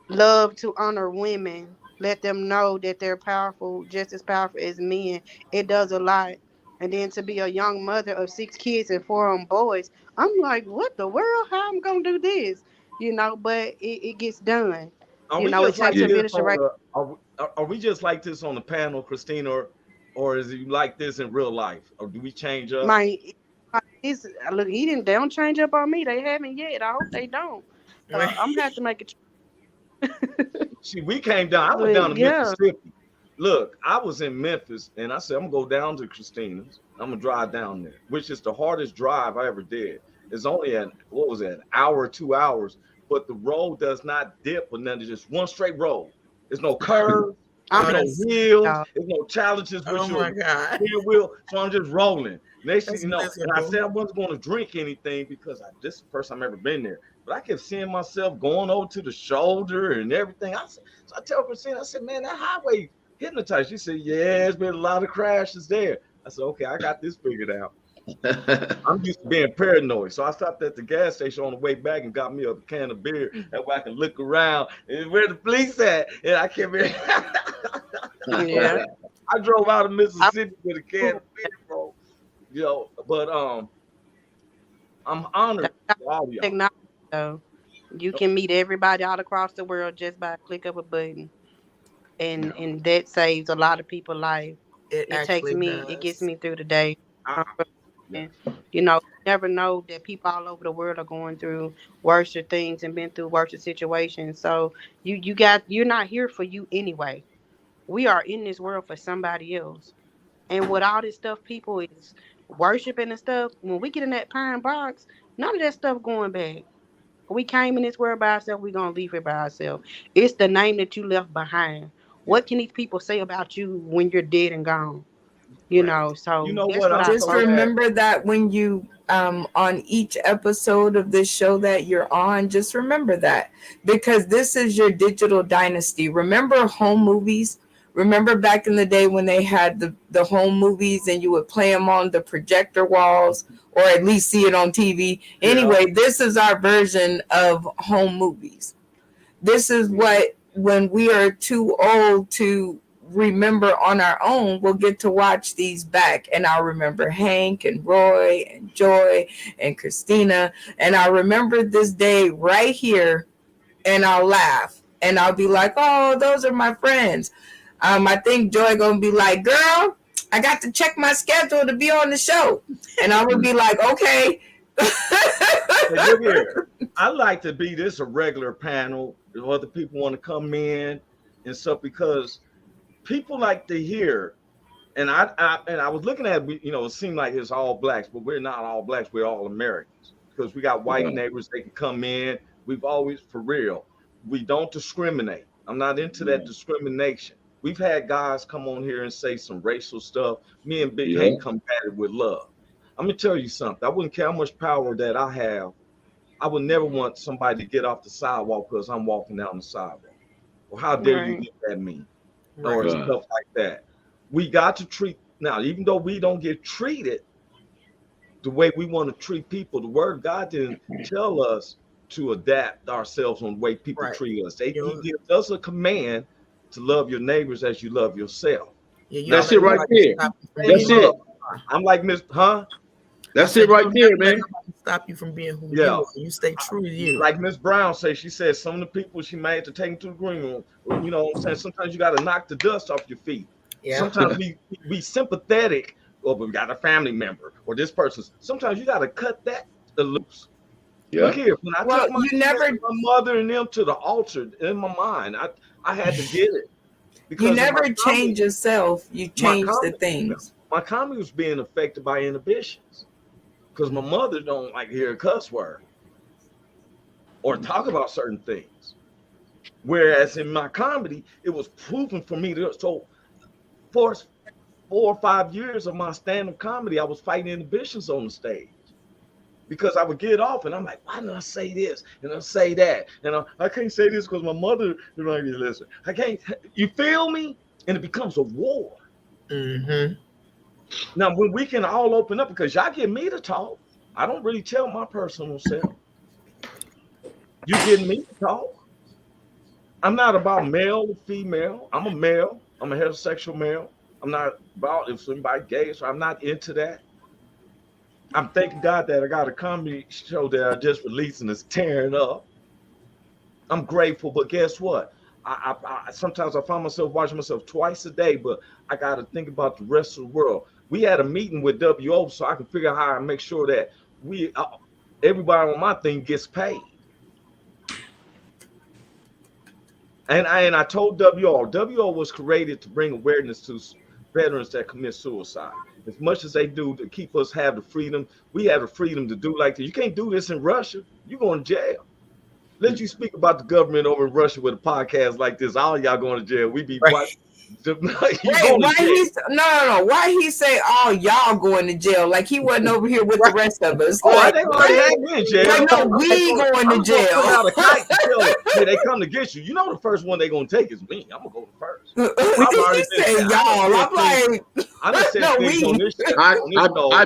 love to honor women, let them know that they're powerful, just as powerful as men, it does a lot. And then to be a young mother of 6 kids and 4 boys, I'm like, what the world? How I'm gonna do this? You know, but it gets done. Are You we know, it just like takes a this village to on raise. the? Are we just like this on the panel, Christina, or is it like this in real life, or do we change up? My he's look, he didn't. They don't change up on me. They haven't yet. I hope they don't. So I'm gonna have to make it. See, we came down. I went down But to yeah, Mississippi. Look, I was in Memphis, and I said I'm gonna go down to Christina's. I'm gonna drive down there, which is the hardest drive I ever did. It's only an what was it, an hour, 2 hours, but the road does not dip or nothing. It's just one straight road. There's no curves. I'm There's Oh, no that's hills. y'all. There's no challenges oh with your my God. steering wheel. So I'm just rolling. Next thing That's you know, and I miserable. said I wasn't going to drink anything because this is the first time I've ever been there. But I kept seeing myself going over to the shoulder and everything. So I tell Christina, I said, man, that highway hypnotized. She said, yeah, there's been a lot of crashes there. I said, okay, I got this figured out. I'm used to being paranoid. So I stopped at the gas station on the way back and got me a can of beer. That way I can look around and where the police at. And I kept Yeah, I drove out of I'm Mississippi with a can of beer, bro. You know, but I'm honored for all of y'all. technology though. You can meet everybody all across the world just by a click of a button, and that saves a lot of people's life. It It takes actually me. It gets does. me through the day. I, yeah. And, you know, you never know that people all over the world are going through worse things and been through worse situations. So you're not here for you anyway. We are in this world for somebody else. And with all this stuff people is worshiping and stuff, when we get in that pine box, none of that stuff going back. We came in this world by ourselves, we're gonna leave it by ourselves. It's the name that you left behind. Yeah. What can these people say about you when you're dead and gone? You Right. know, You so know that's what? what I'm I Just so first. glad. remember that when you on each episode of this show that you're on, just remember that, because this is your digital dynasty. Remember home movies? Remember back in the day when they had the home movies and you would play them on the projector walls or at least see it on TV. Yeah. Anyway, this is our version of home movies. This is what, when we are too old to remember on our own, we'll get to watch these back. And I'll remember Hank and Roy and Joy and Christina. And I'll remember this day right here, and I'll laugh. And I'll be like, oh, those are my friends. I think Joy gonna be like, girl, I got to check my schedule to be on the show. And I would be like, okay. Hey, look here. I like to be this a regular panel. If other people want to come in and stuff, because people like to hear. And I was looking at, you know, it seemed like it's all blacks, but we're not all blacks. We're all Americans, because we got white neighbors. They can come in. We've always, for real, we don't discriminate. I'm not into that discrimination. We've had guys come on here and say some racial stuff. Me and Big Hank combat it with love. I'm gonna tell you something. I wouldn't care how much power that I have. I would never want somebody to get off the sidewalk because I'm walking down the sidewalk. Well, how dare you Right. get at me? Or Right. stuff like that. We got to treat now, even though we don't get treated the way we want to treat people, the word of God didn't tell us to adapt ourselves on the way people Right. treat us. He You, gives us a command to love your neighbors as you love yourself. yeah, you Now, don't That's let it right nobody there. stop you from Same That's being it. love. I'm like Miss, huh? That's said it right you there, never let man. nobody stop you from being who Yeah. you are. You stay true to you. Like Miss Brown says, she said some of the people she made to take them to the green room. You know what I'm saying? Sometimes you got to knock the dust off your feet. Yeah. Sometimes we sympathetic, but we got a family member or this person's. Sometimes you got to cut that loose. Look here, when I Well, took my, you never my mother and them to the altar in my mind, I had to get it because you of never my change comedy. yourself, you My change the comedy, things. my comedy was being affected by inhibitions because my mother don't like to hear a cuss word or talk about certain things. Whereas in my comedy, it was proven for me to. So for 4 or 5 years of my stand-up comedy, I was fighting inhibitions on the stage because I would get off and I'm like, why did I say this and I say that? And I can't say this because my mother, you know, listen, I can't. You feel me? and it becomes a war. Mm-hmm. Now, when we can all open up, because y'all get me to talk, I don't really tell my personal self. You getting me to talk? I'm not about male or female. I'm a male. I'm a heterosexual male. I'm not about if somebody gay, so I'm not into that. I'm thanking God that I got a comedy show that I just released and it's tearing up. I'm grateful, but guess what? I sometimes I find myself watching myself twice a day, but I got to think about the rest of the world. We had a meeting with WO so I can figure out how to make sure that everybody on my thing gets paid. And I told WO was created to bring awareness to veterans that commit suicide. As much as they do to keep us have the freedom, we have the freedom to do like this. You can't do this in Russia. You're going to jail. Let you speak about the government over in Russia with a podcast like this. All y'all going to jail. We be right. Wait, why he say all y'all going to jail? Like he wasn't over here with the rest of us. Like, they already had me in jail. Like, no, we going to jail. Put out a kite to tell them, hey, they come to get you. You know the first one they gonna take is me. I'm gonna go first. Y'all. I'm like, I done said things on this show. I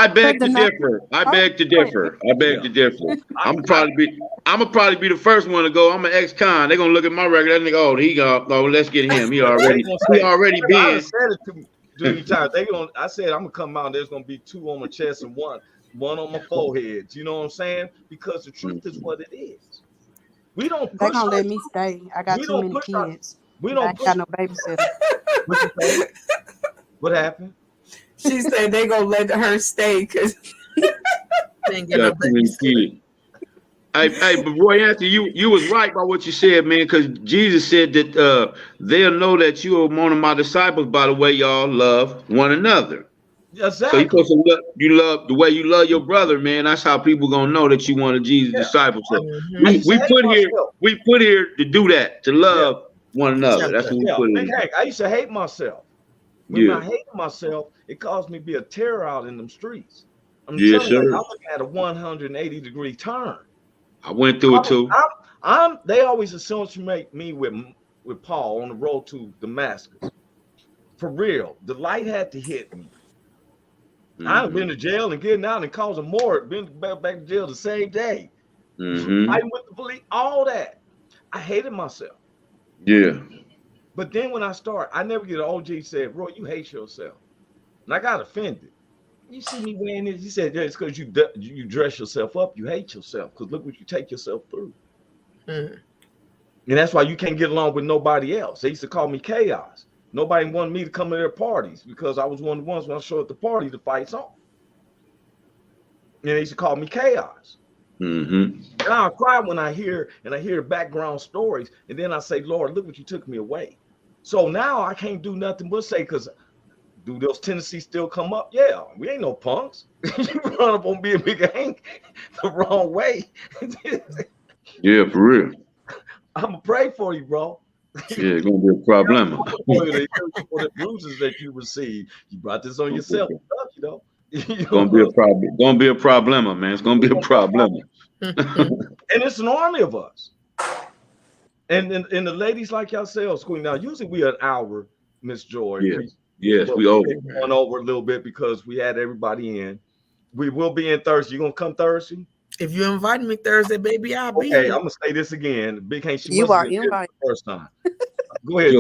beg to differ. I beg to differ. I'm gonna probably be the first one to go. I'm an ex-con. They're gonna look at my record. That nigga, let's get him. He already been. I said it to many times. I said I'm gonna come out. There's gonna be 2 on my chest and one on my forehead. You know what I'm saying? Because the truth is what it is. We don't. They're gonna let me stay. I got too many kids. We don't got no babysitter. What happened? She said they gonna let her stay because they ain't got no babysitter. Hey, but Roy Anthony, you was right by what you said, man, because Jesus said that they'll know that you are one of my disciples by the way y'all love one another. Exactly. So you love the way you love your brother, man. That's how people gonna know that you one of Jesus' disciples. So we put here to do that, to love one another. That's what we put in. Heck, I used to hate myself. When I hated myself, it caused me to be a terror out in them streets. I'm telling you, I was at a 180-degree turn. I went through it too. They always associate me with Paul on the road to Damascus. For real, the light had to hit me. I've been to jail and getting out and causing more. Been back to jail the same day. I went to police, all that. I hated myself. Yeah. But then when I never get an OG said, Roy, you hate yourself. And I got offended. You see me wearing this? He said, yeah, it's because you dress yourself up. You hate yourself because look what you take yourself through. And that's why you can't get along with nobody else. They used to call me chaos. Nobody wanted me to come to their parties because I was one of the ones when I showed at the party, the fight's on. And they used to call me chaos. And I'll cry when I hear the background stories. And then I say, Lord, look what you took me away. So now I can't do nothing but say, because do those tendencies still come up? Yeah, we ain't no punks. You run up on me and Big Hank the wrong way. Yeah, for real. I'm going to pray for you, bro. Yeah, it's going to be a problem. For the bruises that you receive. You brought this on yourself. You know. It's going to be a problem. It's going to be a problema, man. It's going to be a problema. And it's an army of us. And the ladies like yourselves, Queen. Now, usually we are an hour, Miss Joy. Yes, we over. Going over a little bit because we had everybody in. We will be in Thursday. You gonna come Thursday? If you invite me Thursday, baby, I'll be here. Okay, I'm gonna say this again. Big Hank, you are invited the first time. Go ahead,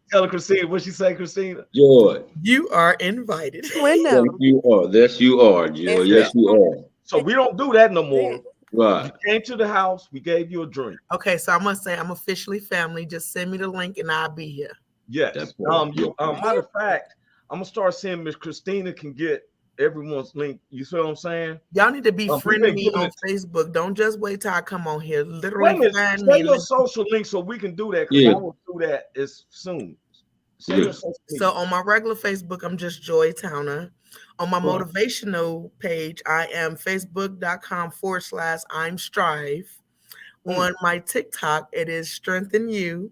tell her, Christina. What she say, Christina? Joy. You are invited. Yes, you are. Yes, you are, Joy. Yes, you are. So we don't do that no more. Right. You came to the house. We gave you a drink. Okay, so I'm gonna say I'm officially family. Just send me the link and I'll be here. Yes. Matter of fact, I'm gonna start seeing Miss Christina can get everyone's link. You see what I'm saying? Y'all need to be friendly me on Facebook. Don't just wait till I come on here. Literally find me your social link so we can do that. Because I will do that as soon. So on my regular Facebook, I'm just Joy Towner. On my motivational page, I am facebook.com/I'm Strive. On my TikTok, it is Strengthen You.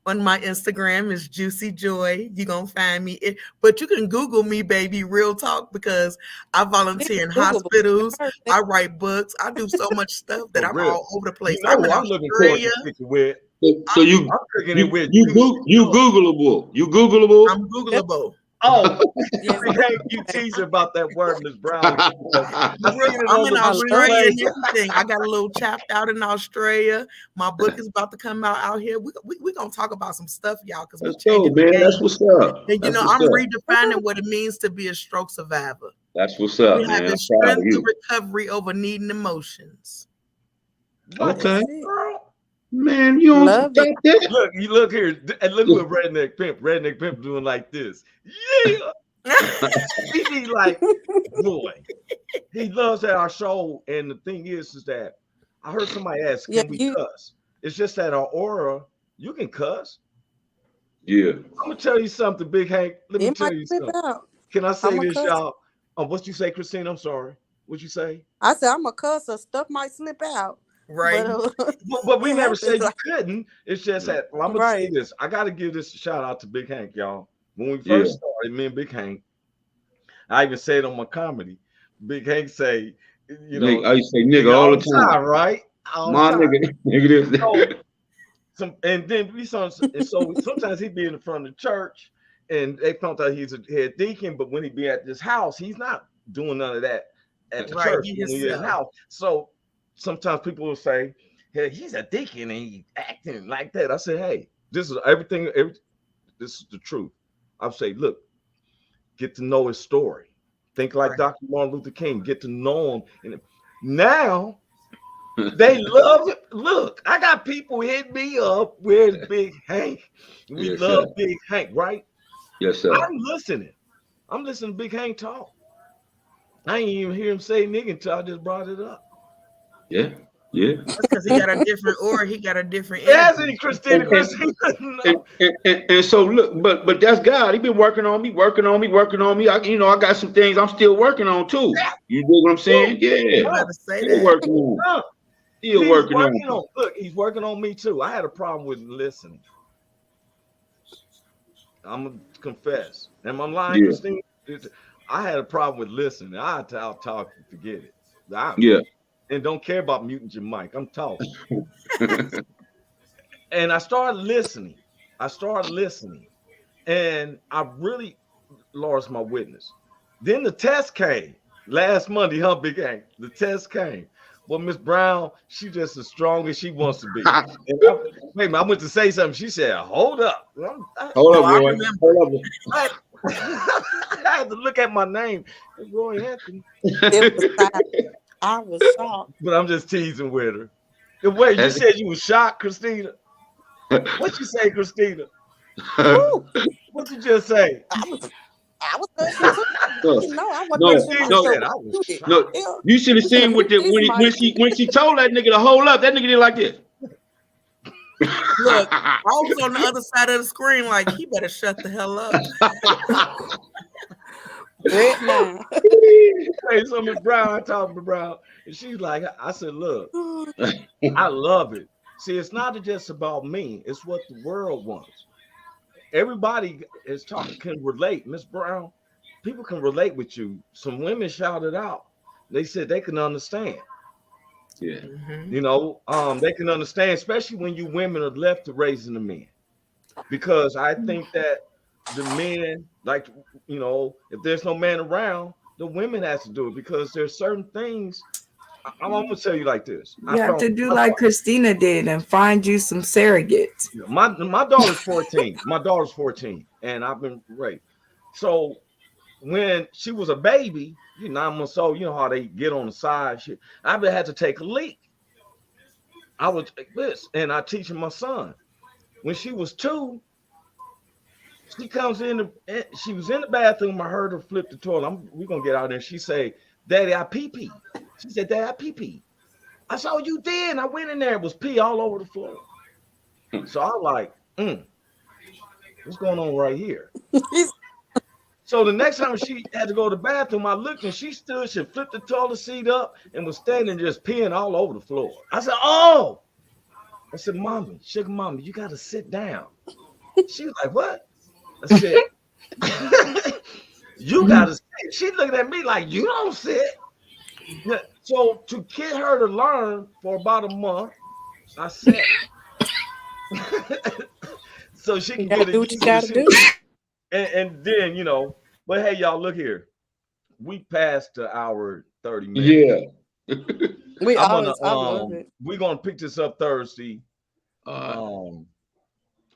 On my Instagram is Juicy Joy. You're going to find me. But you can Google me, baby, real talk, because I volunteer in hospitals. I write books. I do so much stuff that I'm all over the place. I'm in Australia. So you I'm cooking it with you Googleable. You Googleable. I'm Googleable. Oh, Yes, you teasing about that word, Miss Brown. I seen it I'm on in the Australia and replay. everything. I got a little chapter out in Australia. My book is about to come out here. We gonna talk about some stuff, y'all, because we Let's go, changing the man. game. That's what's up. And That's what's I'm up. redefining what it means to be a stroke survivor. That's what's up, We man. have I'm the proud strength of of you. recovery over needing emotions. What Okay, the girl? man. You don't love stop it. that. Look, you look here, and look what Redneck Pimp doing like this. Yeah, he be like, boy, he loves that our show. And the thing is that I heard somebody ask, Yeah, can we you. cuss? It's just that our aura, you can cuss. Yeah. I'm gonna tell you something, Big Hank. Let me It tell might you slip something. out. Can I say I'm a this, cuss. y'all? What you say, Christina? I'm sorry. What you say? I said I'm a cuss. So stuff might slip out. Right. But we it never said happens. you couldn't. It's just that. Well, I'm gonna say Right. this. I got to give this a shout out to Big Hank, y'all. When we Yeah. first started, me and Big Hank, I even said on my comedy, Big Hank say, you know, Nigga, I used to say nigga nigga all all the the time. time, right? All the My time. nigga this. So, and then so sometimes he'd be in the front of the church, and they found out he's a head deacon. But when he be at this house, he's not doing none of that at the Right, church. he When he himself. in the house, so sometimes people will say, "Hey, he's a deacon and he's acting like that." I say, "Hey, this is everything. This is the truth." I say, "Look, get to know his story. Think like Right. Dr. Martin Luther King. Get to know him. And now they love it. Look, I got people hit me up. Where's Big Hank? We Yes, love sir. Big Hank, right? Yes, sir. I'm listening. I'm listening to Big Hank talk. I ain't even hear him say nigga until I just brought it up. Yeah. Yeah. That's because he got a different aura. He got a different Yes, energy. Christina. And so look, but that's God. He been working on me. I got some things I'm still working on too. You know what I'm saying? Yeah. You better say Still that. working on. Still He's working working on. on. Look, he's working on me too. I had a problem with listening. I'm gonna confess. Am I lying, Yeah. Christine? I had a problem with listening. I'll talk, forget it. Yeah. And don't care about muting your mic. I'm talking. And I started listening. And I really lost my witness. Then the test came last Monday, huh, Big Hank? The test came. Well, Miss Brown, she just as strong as she wants to be. And I went to say something. She said, "Hold up, Hold up, I boy. remember. Hold I, I had to look at my name. It's Roy Anthony." It was silent. I was shocked. But I'm just teasing with her. And wait, you That's- said you were shocked, Christina? What you say, Christina? Woo, What you just say? I was thinking too. No, I wasn't No, thinking She so. said I was shocked. no. Yeah. You should have seen what when she told that nigga to hold up. That nigga did like this. Look, I was on the other side of the screen, like he better shut the hell up. Right now. Hey, so Miss Brown, I talked to Brown, and she's like, I said, look, I love it. See, it's not just about me, it's what the world wants. Everybody is talking can relate, Miss Brown. People can relate with you. Some women shouted out. They said they can understand. Yeah. You know, they can understand, especially when you women are left to raising the men. Because I think that the men, like, you know, if there's no man around, the women has to do it because there's certain things. I'm gonna tell you like this. You have to do like Christina did and find you some surrogates. My daughter's 14. My daughter's 14, and I've been raped. So when she was a baby, 9 months old, you know how they get on the side. I had to take a leak. I was like this, and I teaching my son. When she was 2, she comes in. She was in the bathroom. I heard her flip the toilet. We're gonna get out there. She say, "Daddy, I pee pee." She said, "Daddy, I pee pee." I saw you did. I went in there. It was pee all over the floor. So I was like, what's going on right here? So the next time she had to go to the bathroom, I looked and she stood. She flipped the toilet seat up and was standing just peeing all over the floor. I said, "Oh." I said, "Mommy, sugar mommy, you got to sit down." She was like, "What?" I said, "You got to sit." She looking at me like, "You don't sit." So to get her to learn for about a month, I sat. So she can You gotta get do what you gotta do. And then, you know, but hey, y'all, look here. We passed the hour 30 minutes. Yeah. I love it. We're gonna pick this up Thursday. Uh,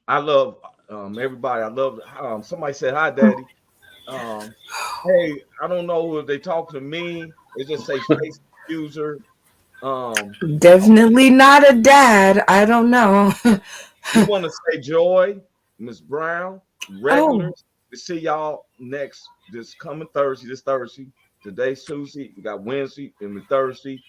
I love everybody. I love somebody said hi, Daddy. Hey, I don't know if they talk to me. They just say Facebook user. Definitely not a dad. I don't know. We want to say Joy, Miss Brown, regulars. Oh. We see y'all this coming Thursday. This Thursday. Today's Tuesday. We got Wednesday and Thursday.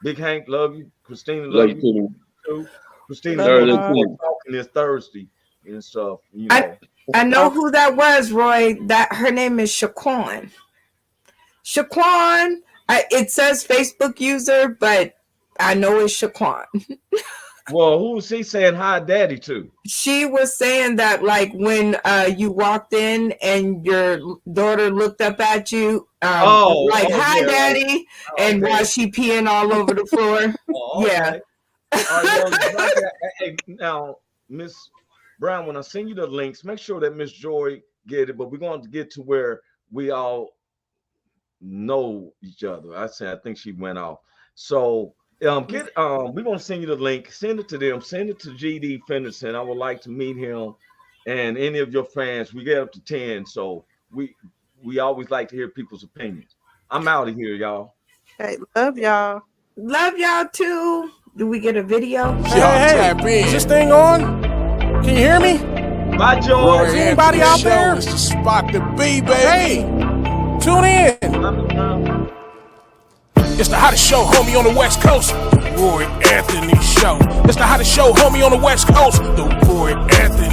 Big Hank, love you. Christina, love you too. Christina, Love we're you, gonna Ma. be talking this Thursday and stuff. You know. I know who that was, Roy. That her name is Shaquan. Shaquan. It says Facebook user, but I know it's Shaquan. Well, who was he saying hi, Daddy to? She was saying that, like, when you walked in and your daughter looked up at you, hi, yeah, Daddy, and while she peeing all over the floor. Yeah. All right, well, hey, now, Miss Brown, when I send you the links, make sure that Miss Joy get it. But we're going to get to where we all know each other. I think she went off. So we're gonna send you the link, send it to them, send it to GD Fenderson. I would like to meet him and any of your fans. We get up to 10, so we always like to hear people's opinions. I'm out of here, y'all. Hey, love y'all. Love y'all too. Do we get a video? Hey, is this thing on? Can you hear me? Bye, Joy. Is anybody out there? It's the spot to be, baby. Hey, tune in. It's the hottest show, homie, on the West Coast. The Roy Anthony Show. It's the hottest show, homie, on the West Coast. The Roy Anthony